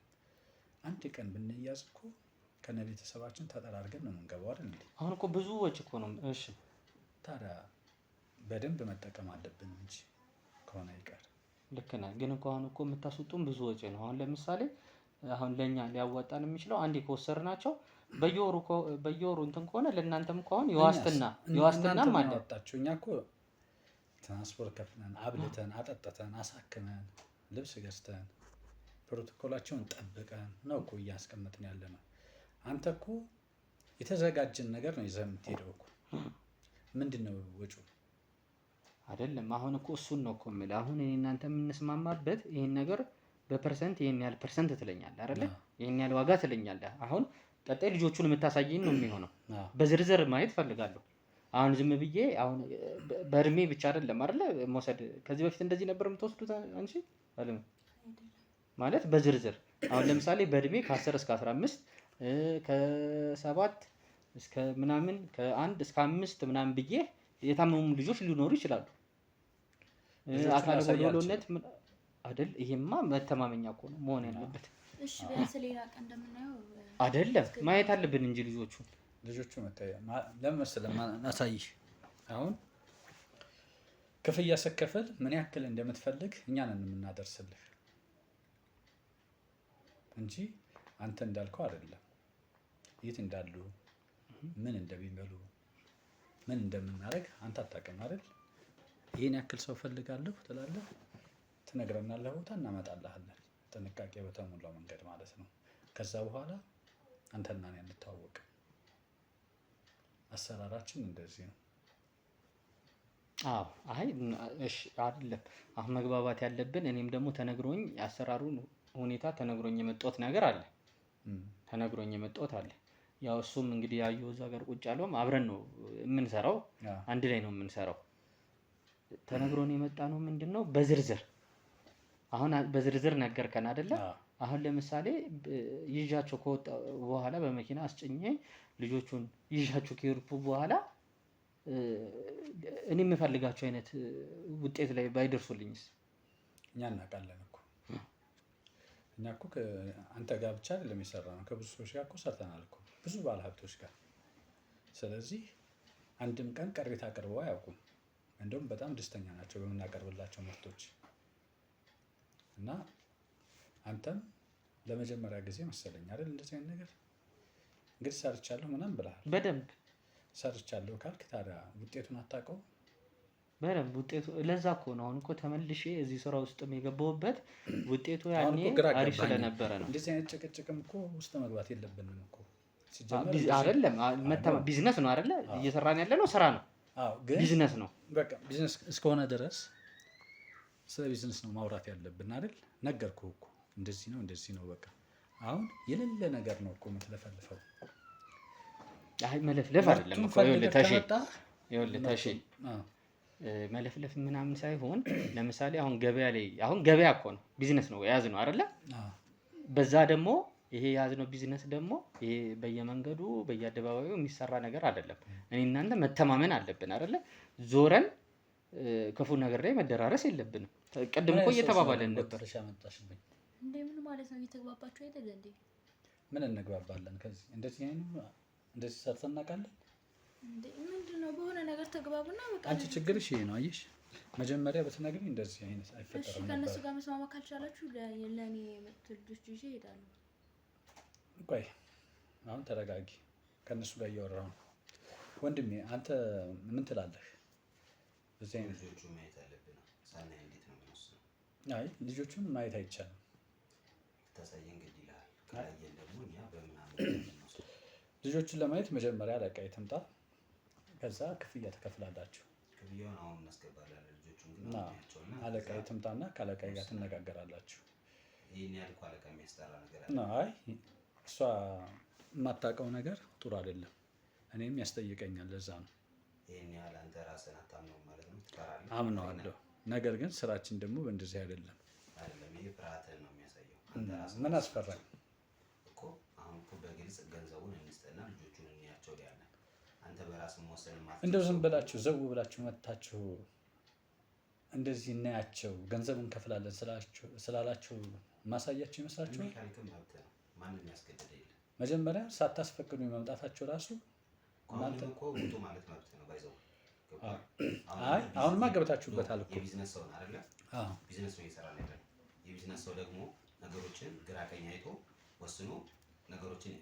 አንድ ቀን ብንያዝ እኮ ከነ ቤተሰባችን ተጠራርገን ነው የምንገባው አይደል እንዴ? አሁን እኮ ብዙ ወጪ እኮ ነው። እሺ ታዲያ በደንብ መጠቀም አለብን እንጂ ከሆነ ይቀር። ልክ ነህ። ግን እኮ አሁን እኮ የምታስወጡን ብዙ ወጪ ነው። አሁን ለምሳሌ አሁን ለኛ ሊያዋጣን የሚችለው አንዴ ከወሰድናቸው በየወሩ እንትን ከሆነ ለእናንተም ከሆነ የዋስትናም አለ። እኛ እኮ ትራንስፖርት ከፍለን አብልተን አጠጥተን አሳክመን ልብስ ገዝተን ፕሮቶኮላቸውን ጠብቀን ነው እኮ እያስቀመጥን ያለ ነው። አንተ እኮ የተዘጋጀን ነገር ነው ይዘህ የምትሄደው እኮ። ምንድን ነው ወጪው? አይደለም አሁን እኮ እሱን ነው እኮ የምልህ። አሁን እኔ እናንተ የምንስማማበት ይሄን ነገር በፐርሰንት ይሄን ያህል ፐርሰንት ትለኛለህ አይደለ? ይሄን ያህል ዋጋ ትለኛለህ። አሁን ቀጣይ ልጆቹን የምታሳየኝ ነው የሚሆነው። በዝርዝር ማየት ፈልጋለሁ። አሁን ዝም ብዬ አሁን በእድሜ ብቻ አይደለም አይደለ መውሰድ። ከዚህ በፊት እንደዚህ ነበር የምትወስዱት አንቺ አይደለም ማለት በዝርዝር አሁን ለምሳሌ በእድሜ ከ10 እስከ 15 ከ7 እስከ ምናምን ከ1 እስከ 5 ምናምን ብዬ የታመሙ ልጆች ሊኖሩ ይችላሉ። አካለ ጎዶሎነት አይደል? ይሄማ መተማመኛ እኮ ነው መሆን ያለበት። እሺ ቢያንስ ሌላ ቀን እንደምናየው አይደለም ማየት አለብን እንጂ ልጆቹ መታያ ለምን መሰለህ እናሳይህ። አሁን ክፍያ ስከፍል ምን ያክል እንደምትፈልግ እኛ ነን የምናደርስልህ እንጂ አንተ እንዳልከው አይደለም። የት እንዳሉ ምን እንደሚበሉ ምን እንደምናደርግ አንተ አታውቅም አይደል? ይሄን ያክል ሰው ፈልጋለሁ ትላለህ፣ ትነግረናለህ፣ ቦታ እናመጣልሃለን። ጥንቃቄ በተሞላው መንገድ ማለት ነው። ከዛ በኋላ አንተና እኔ እንተዋወቅ። አሰራራችን እንደዚህ ነው። አዎ አይ እሺ አይደለም አሁን መግባባት ያለብን እኔም ደግሞ ተነግሮኝ አሰራሩን ሁኔታ ተነግሮኝ የመጣሁት ነገር አለ። ያው እሱም እንግዲህ ያየው እዛ ጋር ቁጭ ያለውም አብረን ነው የምንሰራው፣ አንድ ላይ ነው የምንሰራው። ተነግሮን የመጣ ነው ምንድነው በዝርዝር አሁን በዝርዝር ነገርከን አይደለ? አሁን ለምሳሌ ይዣቸው ከወጣ በኋላ በመኪና አስጭኜ ልጆቹን ይዣቸው ከሄድኩ በኋላ እኔ የምፈልጋቸው አይነት ውጤት ላይ ባይደርሱልኝስ? እኛ እናውቃለን እኮ እኛ እኮ አንተ ጋር ብቻ አይደለም የሰራነው፣ ከብዙ ሰዎች ጋር እኮ ሰርተናል እኮ ብዙ ባለሀብቶች ጋር። ስለዚህ አንድም ቀን ቅሬታ አቅርበው አያውቁም። እንደውም በጣም ደስተኛ ናቸው በምናቀርብላቸው ምርቶች። እና አንተም ለመጀመሪያ ጊዜ መሰለኝ አይደል እንደዚህ አይነት ነገር እንግዲህ ሰርቻለሁ ምናምን ብለሃል። በደንብ ሰርቻለሁ ካልክ ታዲያ ውጤቱን አታውቀው? በደንብ ውጤቱ ለዛ እኮ ነው አሁን እኮ ተመልሼ እዚህ ስራ ውስጥም የገባሁበት ውጤቱ ያኔ አሪፍ ስለነበረ ነው። እንደዚህ አይነት ጭቅጭቅም እኮ ውስጥ መግባት የለብንም እኮ አይደለም። ቢዝነስ ነው አይደለ? እየሰራን ያለ ነው ስራ ነው። አዎ ግን ቢዝነስ ነው። በቃ ቢዝነስ እስከሆነ ድረስ ስለ ቢዝነስ ነው ማውራት ያለብን አይደል? ነገርኩህ እኮ እንደዚህ ነው በቃ። አሁን የሌለ ነገር ነው እኮ የምትለፈልፈው። አይ መለፍለፍ አይደለም እኮ ይኸውልህ ተሺ መለፍለፍ ምናምን ሳይሆን ለምሳሌ አሁን ገበያ እኮ ነው ቢዝነስ ነው የያዝነው አይደለ? በዛ ደግሞ ይሄ የያዝነው ቢዝነስ ደግሞ ይሄ በየመንገዱ በየአደባባዩ የሚሰራ ነገር አይደለም። እኔ እናንተ መተማመን አለብን አይደለ? ዞረን ክፉ ነገር ላይ መደራረስ የለብንም። ቅድም እኮ እየተባባለን ነበር። እንዴ ምን ማለት ነው? እየተግባባችሁ አይደል እንዴ? ምን እንግባባለን? ከዚህ እንደዚህ ሰርተን እናውቃለን እንዴ? ምንድነው? በሆነ ነገር ተግባቡና በቃ። አንቺ ችግርሽ ይሄ ነው አየሽ። መጀመሪያ በተነግሪኝ እንደዚህ አይነት አይፈጠርም ነበር። ከእነሱ ጋር መስማማት ካልቻላችሁ ለእኔ የመጡት ልጆች ይዤ እሄዳለሁ። ቆይ አሁን ተረጋጊ። ከእነሱ ጋር እያወራሁ ነው። ወንድሜ አንተ ምን ትላለህ? በዚህ አይነት ልጆቹን ማየት አለብን። ሳናይ እንዴት ነው የምንወስነው? አይ ልጆቹን ማየት አይቻልም። ታሳየን ግድ ይላል። ካላየን ደግሞ እኛ በምናምን ልጆቹን ለማየት መጀመሪያ አለቃዬ ትምጣ፣ ከዛ ክፍያ ትከፍላላችሁ። ክፍያውን አሁን እናስገባለን። ልጆቹን ግን አውጥያቸውና አለቃዬ ትምጣና ከአለቃዬ ጋር ትነጋገራላችሁ። ይሄን ያህል እኮ አለቃ የሚያስጠራ ነገር አለ። አይ እሷ የማታውቀው ነገር ጥሩ አይደለም። እኔም ያስጠይቀኛል። ለዛ ነው ይሄን ያህል አንተ ራስህን አታምነውም ማለት ነው። ትፈራለህ። አምነዋለሁ። ነገር ግን ስራችን ደግሞ በእንደዚህ አይደለም። አይደለም ይሄ ፍርሃትህን ነው የሚያሳየው። አንተ ራስህ ምን አስፈራኝ እኮ አሁን እኮ በግልጽ ገንዘቡን እንስጠና ልጆቹን እንያቸው ያለን አንተ በራስህ መወሰን ማለት እንደው ዝም ብላችሁ ዘው ብላችሁ መታችሁ እንደዚህ እናያቸው ገንዘቡን ከፍላለን ስላላችሁ ማሳያችሁ ይመስላችኋል? ካልክም መብት ነው። ማንም ያስገደደ የለም። መጀመሪያ ሳታስፈቅዱ መምጣታችሁ ራሱ እናንተ እኮ ውጡ ማለት መብት ነው። ባይዘው አይ አሁንማ ገብታችሁበታል እኮ የቢዝነስ ሰው ነው አይደለ? ቢዝነስ ነው እየሰራ ነው ያለው። የቢዝነስ ሰው ደግሞ ነገሮችን ግራ ቀኝ አይቶ ወስኖ ነገሮችን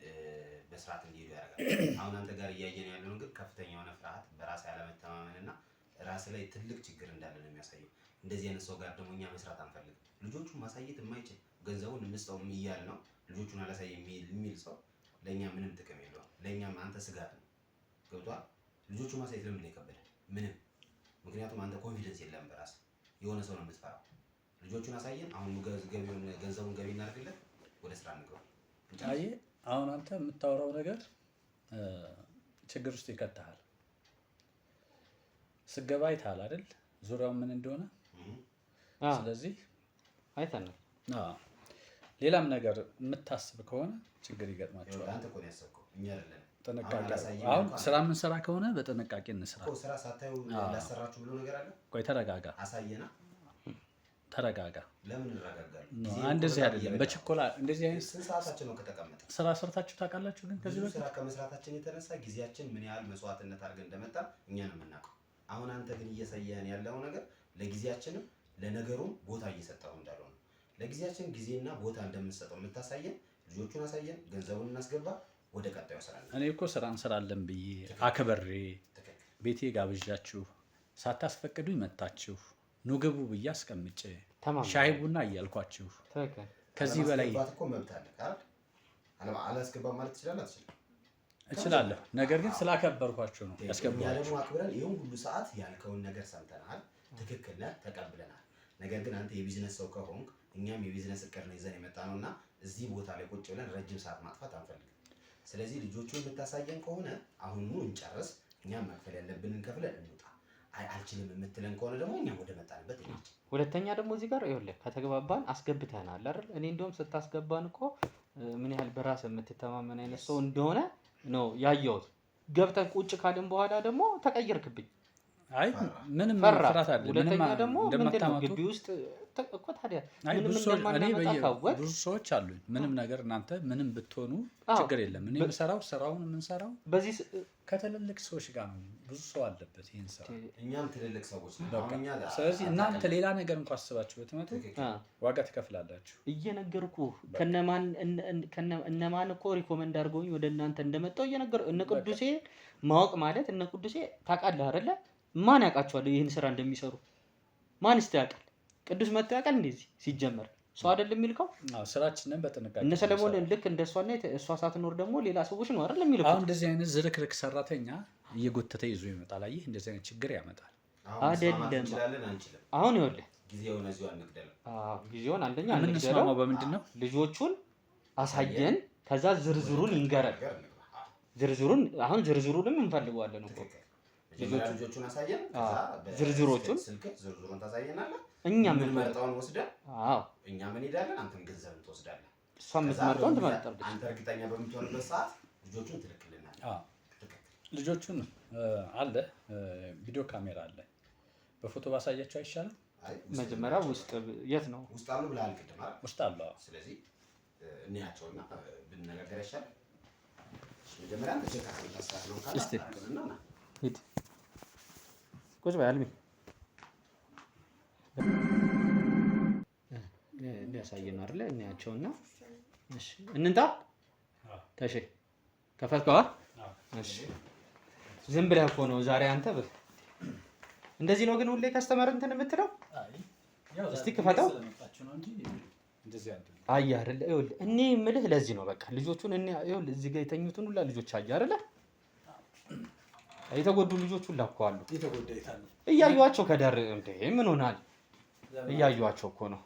በስርዓት እንዲሄዱ ያደርጋል። አሁን አንተ ጋር እያየን ያለው ነገር ከፍተኛ የሆነ ፍርሃት፣ በራስ ያለመተማመንና ራስ ላይ ትልቅ ችግር እንዳለ ነው የሚያሳየው። እንደዚህ አይነት ሰው ጋር ደግሞ እኛ መስራት አንፈልግም። ልጆቹን ማሳየት የማይችል ገንዘቡን እንስጠው እያል ነው ልጆቹን አላሳይ የሚል ሰው ለእኛ ምንም ጥቅም የለውም። ለእኛም አንተ ስጋት ነው። ገብቶሃል? ልጆቹን ማሳየት ለምን ነው የከበደ? ምንም። ምክንያቱም አንተ ኮንፊደንስ የለም በራስ የሆነ ሰው ነው የምትፈራው። ልጆቹን አሳየን፣ አሁን ገንዘቡን ገቢ እናድርግለት፣ ወደ ስራ እንግባ። አይ አሁን አንተ የምታወራው ነገር ችግር ውስጥ ይከተሃል። ስገባ አይተሃል አይደል? ዙሪያው ምን እንደሆነ። ስለዚህ አይተናል። ሌላም ነገር የምታስብ ከሆነ ችግር ይገጥማቸዋል። አንተ እኮ ነው ያሰብከው፣ እኛ አይደለም። ጥንቃቄ አሁን ስራ የምንሰራ ከሆነ በጥንቃቄ እንስራ። ስራ ሳታዩ ላሰራችሁ ብሎ ነገር አለ። ቆይ ተረጋጋ፣ አሳየና ተረጋጋ። ለምን እንረጋጋለን? እንደዚህ አይደለም፣ በችኮላ እንደዚህ አይነት ስንት ሰዓታችን ነው ከተቀመጠ? ስራ ሰርታችሁ ታውቃላችሁ? ግን ከዚህ በፊት ስራ ከመስራታችን የተነሳ ጊዜያችን ምን ያህል መስዋዕትነት አድርገን እንደመጣ እኛ ነው የምናውቀው። አሁን አንተ ግን እየሰየን ያለው ነገር ለጊዜያችንም ለነገሩም ቦታ እየሰጠው እንዳልሆነ፣ ለጊዜያችን ጊዜና ቦታ እንደምንሰጠው የምታሳየን፣ ልጆቹን አሳየን፣ ገንዘቡን እናስገባ፣ ወደ ቀጣዩ ስራ ነው። እኔ እኮ ስራ እንሰራለን ብዬ አክበሬ ቤቴ ጋብዣችሁ ሳታስፈቅዱኝ መጣችሁ ኑ ግቡ ብዬ አስቀምጬ ሻይ ቡና እያልኳችሁ ከዚህ በላይ እኮ መብት አለ አይደል? አላስገባም ማለት ትችላለህ? አትችልም? እችላለሁ። ነገር ግን ስላከበርኳችሁ ነው ያስገባችሁ። ያ ደግሞ አክብረን ይሁን ሁሉ ሰዓት ያልከውን ነገር ሰምተናል፣ ትክክል ነህ፣ ተቀብለናል። ነገር ግን አንተ የቢዝነስ ሰው ከሆንክ እኛም የቢዝነስ እቅድ ነው ይዘን የመጣ ነውና እዚህ ቦታ ላይ ቁጭ ብለን ረጅም ሰዓት ማጥፋት አንፈልግም። ስለዚህ ልጆቹን የምታሳየን ከሆነ አሁኑ እንጨርስ፣ እኛም መክፈል ያለብንን ከፍለን እንውጣ። አይ አልችልም የምትለን ከሆነ ደግሞ እኛም ወደ መጣንበት እንሂድ። ሁለተኛ ደግሞ እዚህ ጋር ይኸውልህ ከተግባባን አስገብተናል አይደል? እኔ እንደውም ስታስገባን እኮ ምን ያህል በራስ የምትተማመን አይነት ሰው እንደሆነ ነው ያየሁት። ገብተን ቁጭ ካልን በኋላ ደግሞ ተቀየርክብኝ። አይ ምንም ፍራት አለ። ሁለተኛ ደግሞ ምንድነው ግቢ ውስጥ እኮ ታዲያ ምንም እንደማናመጣ ካወቅ ብዙ ሰዎች አሉ። ምንም ነገር እናንተ ምንም ብትሆኑ ችግር የለም። እኔ የምሰራው ስራውን የምንሰራው በዚህ ከትልልቅ ሰዎች ጋር ነው። ብዙ ሰው አለበት ይሄን ስራ። እኛም ትልልቅ ሰዎች ነን። ስለዚህ እናንተ ሌላ ነገር እንኳን አስባችሁ ብትመጡ ዋጋ ትከፍላላችሁ። እየነገርኩህ እነማን እኮ ሪኮመንድ አድርገውኝ ወደ እናንተ እንደመጣው እየነገር እነ ቅዱሴ ማወቅ ማለት እነ ቅዱሴ ታውቃለህ አይደለ? ማን ያውቃቸዋል ይህን ስራ እንደሚሰሩ? ማን ያውቃል? ቅዱስ መጥቶ ያውቃል? እንደዚህ ሲጀመር ሰው አይደለም የሚልከው። ስራችንን በጥንቃቄ እነ ሰለሞን ልክ እንደሷና እሷ ሳትኖር ደግሞ ሌላ ሰዎች ነው አይደል የሚልከው። አሁን እንደዚህ አይነት ዝርክርክ ሰራተኛ እየጎተተ ይዞ ይመጣል። አየህ፣ እንደዚህ አይነት ችግር ያመጣል። አይደለም አሁን ይኸውልህ ጊዜውን እዚሁ አንግደል። ጊዜውን አንደኛ የምንስማማው በምንድን ነው? ልጆቹን አሳየን፣ ከዛ ዝርዝሩን ይንገረን። ዝርዝሩንም እንፈልገዋለን እኮ ልጆቹን አሳየን፣ ከዛ ዝርዝሩን ታሳየናለህ። እኛ ምን መርጠውን ወስደን እኛ ምን ሄዳለን፣ አንተም ገንዘብን ትወስዳለህ። እሷ የምትመርጠውን ትመርጣለች። አንተ እርግጠኛ በምትሆንበት ሰዓት ልጆቹን ትልክልናለህ። ልጆቹን አለ ቪዲዮ ካሜራ አለ፣ በፎቶ ባሳያቸው አይሻልም? መጀመሪያ ውስጥ የት ነው ውስጥ አሉ ብለሃል ቅድም አይደል? ውስጥ አለ። ስለዚህ እንያቸውና ብንነጋገር ይሻላል። መጀመሪያ አንተ ቼክ አድርገህ ታስተካክለው ካለ ሂድ ቁጭ በይ አልሚ ሊያሳየን ነው አይደለ? እናያቸውና እሺ እንንጣ ታሽ ከፈትከዋ። እሺ ዝም ብለህ እኮ ነው ዛሬ አንተ እንደዚህ ነው። ግን ሁሌ ከስተመር እንትን የምትለው እስቲ ክፈተው። አየህ አይደለ? ይኸውልህ እኔ የምልህ ለዚህ ነው። በቃ ልጆቹን እኔ ይኸውልህ እዚህ ጋር የተኙትን ሁላ ልጆች አየህ አይደለ? የተጎዱ ልጆች ሁላ እኮ አሉ። የተጎዳ ይታል እያዩዋቸው ከዳር እንዴ ምን ሆናል? እያዩዋቸው እኮ ነው።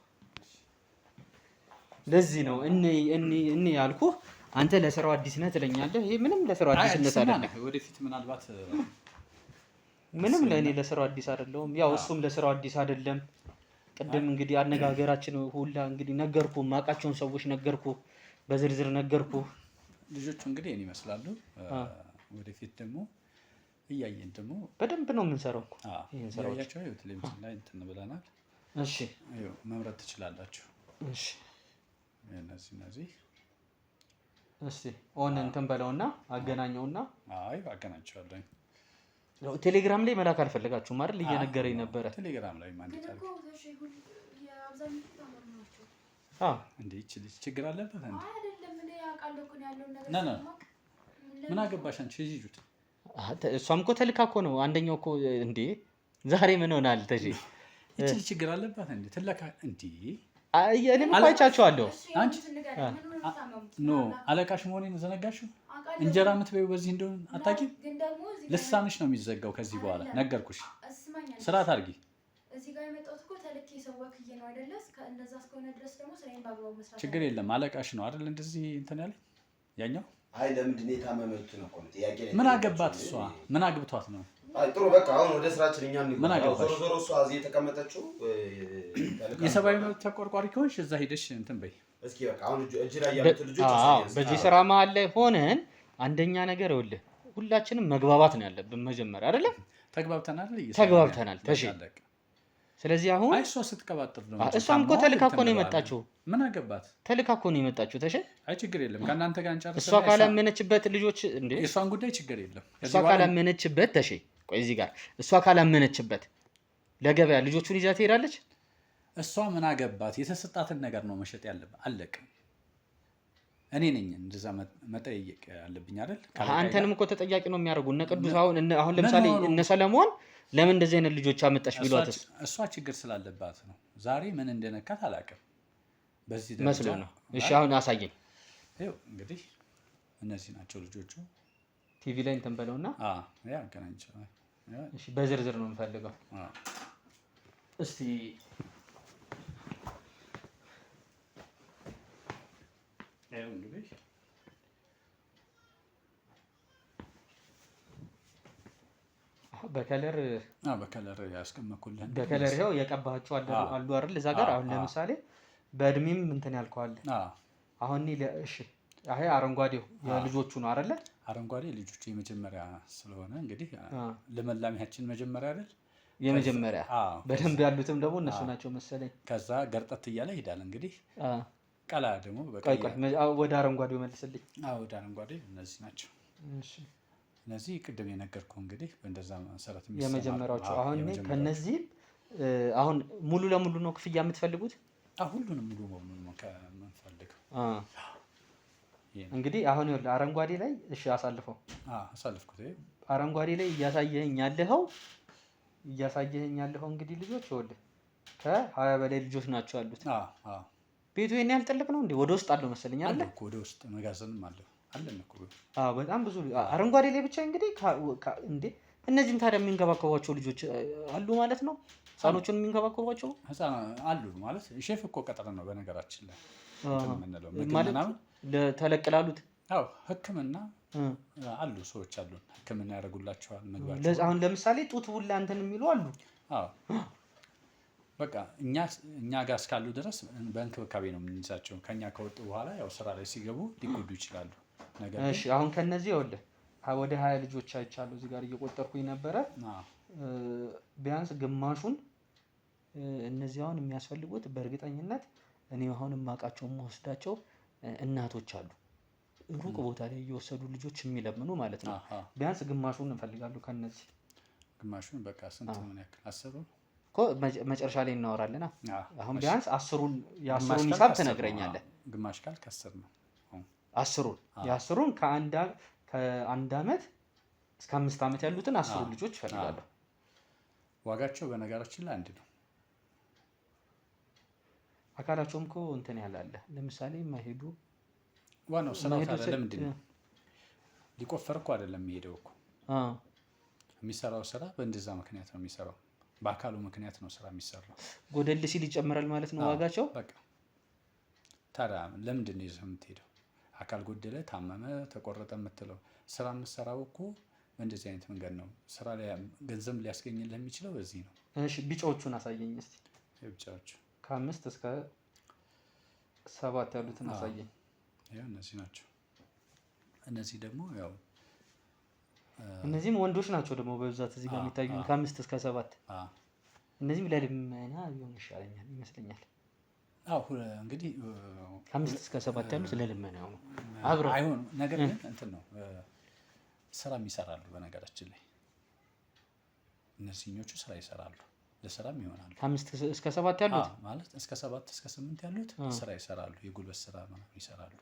ለዚህ ነው እኔ ያልኩህ አንተ ለስራው አዲስ ነህ ትለኛለህ። ይሄ ምንም ለስራው አዲስነት አይደለም። ወደፊት ምናልባት ምንም ለእኔ ለስራው አዲስ አይደለሁም። ያው እሱም ለስራው አዲስ አይደለም። ቅድም እንግዲህ አነጋገራችን ሁላ እንግዲህ ነገርኩ፣ ማውቃቸውን ሰዎች ነገርኩ፣ በዝርዝር ነገርኩ። ልጆቹ እንግዲህ እኔ ይመስላሉ። ወደፊት ደግሞ እያየን ደግሞ በደንብ ነው የምንሰራው እኮ ይሄን ስራዎች ቴሌቪዥን ላይ እንትን ብለናል። እሺ መምረጥ ትችላላችሁ። እሺ እነዚህ እስቲ ኦን እንትን በለውና አገናኘውና አይ አገናኘዋለሁ። ቴሌግራም ላይ መላክ አልፈለጋችሁም አይደል? እየነገረኝ ነበረ። ቴሌግራም ላይ ማን ይታል? እንዴ ይችላል ችግር አለበት እንዴ? አይደለም እኔ አውቃለሁ እኮ ያለውን ነገር ምን አገባሽ አንቺ? ይጁት እሷም እኮ ተልካ እኮ ነው። አንደኛው እኮ እንዴ ዛሬ ምን ሆናል? ተሺ ይችል ችግር አለበት እንዴ? ተለካ እንዴ እኔም እኮ አይቻቸዋለሁ። አንቺ ኖ አለቃሽ መሆኔን ዘነጋሽው? እንጀራ የምትበይው በዚህ እንደሆነ አታውቂም? ልሳንሽ ነው የሚዘጋው ከዚህ በኋላ ነገርኩሽ። ስርዓት አድርጊ። እዚህ ጋር የመጣሁት እኮ ተልኬ ሰው ወክዬ ነው አይደለ? እንደዛ እስከሆነ ድረስ ደግሞ ስራዬን በአግባቡ መስራት ችግር የለም። አለቃሽ ነው አይደል እንደዚህ እንትን ያለ ያኛው። አይ ለምንድን ነው የታመመት ነው እኮ ጥያቄ ነው። ምን አገባት እሷ? ምን አግብቷት ነው? አይ ጥሩ በቃ አሁን ወደ ስራችን እኛም ምን አገባሽ? ዞሮ ዞሮ እሷ እዚህ የተቀመጠችው የሰብአዊ መብት ተቆርቋሪ ከሆንሽ እዛ ሄደሽ እንትን በይ እስኪ። በቃ አሁን እጅ ላይ ያሉት ልጆች በዚህ ስራ መሀል ላይ ሆነን አንደኛ ነገር ይኸውልህ ሁላችንም መግባባት ነው ያለብን መጀመሪያ አይደለም? ተግባብተናል። ተሺ ስለዚህ አሁን አይ እሷ ስትቀባጥር ነው። እሷም እኮ ተልካ እኮ ነው የመጣችው። ምን አገባት? ተልካ እኮ ነው የመጣችው። ተሺ አይ ችግር የለም ከእናንተ ጋር እንጨርስ። እሷ ካላመነችበት ልጆች እንዴ የእሷን ጉዳይ ችግር የለም። እሷ ካላመነችበት ተሺ ቆይ እዚህ ጋር እሷ ካላመነችበት ለገበያ ልጆቹን ይዛ ትሄዳለች። እሷ ምን አገባት? የተሰጣትን ነገር ነው መሸጥ ያለበት። አለቀ። እኔ ነኝ እንደዛ መጠየቅ ያለብኝ አይደል? አንተንም እኮ ተጠያቂ ነው የሚያደርጉ እነ ቅዱስ። አሁን ለምሳሌ እነ ሰለሞን ለምን እንደዚህ አይነት ልጆች አመጣሽ ቢሏትስ? እሷ ችግር ስላለባት ነው። ዛሬ ምን እንደነካት አላውቅም። በዚህ መስሎ ነው። እሺ አሁን አሳየኝ። ይኸው እንግዲህ እነዚህ ናቸው ልጆቹ። ቲቪ ላይ እንትን በለውና ያ አገናኝቻለሁ። እሺ በዝርዝር ነው የምፈልገው። እስቲ እንግዲህ በከለር ያስቀመጥኩልህ በከለር ይኸው የቀባቸው አሉ አይደል? እዛ ጋር አሁን ለምሳሌ በእድሜም እንትን ያልከዋል። አሁን እሺ ይሄ አረንጓዴው የልጆቹ ነው አይደለ? አረንጓዴ ልጆቹ የመጀመሪያ ስለሆነ እንግዲህ ለመላሚያችን መጀመሪያ አይደል? የመጀመሪያ በደንብ ያሉትም ደግሞ እነሱ ናቸው መሰለኝ። ከዛ ገርጠት እያለ ይሄዳል እንግዲህ ቀላ ደግሞ ወደ አረንጓዴው መልስልኝ። ወደ አረንጓዴ እነዚህ ናቸው። እነዚህ ቅድም የነገርኩህ እንግዲህ በእንደዛ መሰረት የመጀመሪያዎቹ። አሁን ከነዚህ አሁን ሙሉ ለሙሉ ነው ክፍያ የምትፈልጉት? ሁሉንም ሙሉ በሙሉ ነው የምንፈልገው። እንግዲህ አሁን ይኸውልህ አረንጓዴ ላይ እሺ አሳልፈው። አሳልፍኩት። አረንጓዴ ላይ እያሳየኸኝ ያለኸው እንግዲህ ልጆች ይኸውልህ ከ20 በላይ ልጆች ናቸው ያሉት። ቤቱ የኔ ያህል ጥልቅ ነው እንዴ? ወደ ውስጥ አለው መሰለኝ አይደል? አለ እኮ ወደ ውስጥ መጋዘንም አለው አለን እኮ። በጣም ብዙ አረንጓዴ ላይ ብቻ እንግዲህ እንዴ እነዚህን ታዲያ የሚንከባከቧቸው ልጆች አሉ ማለት ነው? ህፃኖቹን የሚንከባከቧቸው አሉ ማለት ሼፍ እኮ ቀጥረ ነው በነገራችን ላይ የምንለው ማለት ተለቅ ላሉት ህክምና አሉ ሰዎች አሉ ህክምና ያደርጉላቸዋል። ምግባቸው አሁን ለምሳሌ ጡት ሁላ እንትን የሚሉ አሉ። በቃ እኛ ጋር እስካሉ ድረስ በእንክብካቤ ነው የምንይዛቸው። ከኛ ከወጡ በኋላ ያው ስራ ላይ ሲገቡ ሊጎዱ ይችላሉ። እሺ አሁን ከነዚህ ይኸውልህ ወደ 20 ልጆች አይቻለሁ። እዚህ ጋር እየቆጠርኩኝ ነበረ። ቢያንስ ግማሹን እነዚህ አሁን የሚያስፈልጉት በእርግጠኝነት እኔ አሁን የማውቃቸው የምወስዳቸው እናቶች አሉ ሩቅ ቦታ ላይ እየወሰዱ ልጆች የሚለምኑ ማለት ነው። ቢያንስ ግማሹን እንፈልጋለሁ ከነዚህ። ግማሹን በቃ ስንት ምን ያክል አስሩ እኮ መጨረሻ ላይ እናወራለን። አሁን ቢያንስ የአስሩን ሂሳብ ትነግረኛለህ። ግማሽ ካል ከ10 ነው። የአስሩን ከአንድ አመት እስከ 5 አመት ያሉትን 10 ልጆች እፈልጋለሁ። ዋጋቸው በነገራችን ላይ አንድ ነው። አካላቸውም እኮ እንትን ያላለ ለምሳሌ ማሄዱ ዋናው ስራው ታዲያ ለምንድን ነው ሊቆፈር እኮ አይደለም የሚሄደው እኮ የሚሰራው ስራ በእንደዛ ምክንያት ነው የሚሰራው። በአካሉ ምክንያት ነው ስራ የሚሰራው። ጎደል ሲል ይጨምራል ማለት ነው ዋጋቸው። በቃ ታዲያ ለምንድን ነው ይዘህ የምትሄደው? አካል ጎደለ፣ ታመመ፣ ተቆረጠ የምትለው ስራ የምትሰራው እኮ በእንደዚህ አይነት መንገድ ነው። ስራ ላይ ገንዘብ ሊያስገኝልህ የሚችለው በዚህ ነው። እሺ ቢጫዎቹን አሳየኝ እስቲ። የቢጫዎቹ ከ5 እስከ 7 ያሉትን አሳየኝ። ያው እነዚህ ናቸው። እነዚህ ደግሞ ያው እነዚህም ወንዶች ናቸው ደግሞ በብዛት እዚህ ጋር የሚታዩ ከ5 እስከ 7። እነዚህም ለልመና ቢሆን ይሻለኛል ይመስለኛል። አዎ እንግዲህ ከ5 እስከ 7 ያሉት ለልመና ነው አይሆን። ነገር ግን እንትን ነው ስራም ይሰራሉ። በነገራችን ላይ እነዚህኞቹ ስራ ይሰራሉ፣ ለስራም ይሆናሉ። ከ5 እስከ 7 ያሉት ማለት እስከ 7 እስከ 8 ያሉት ስራ ይሰራሉ፣ የጉልበት ስራ ይሰራሉ።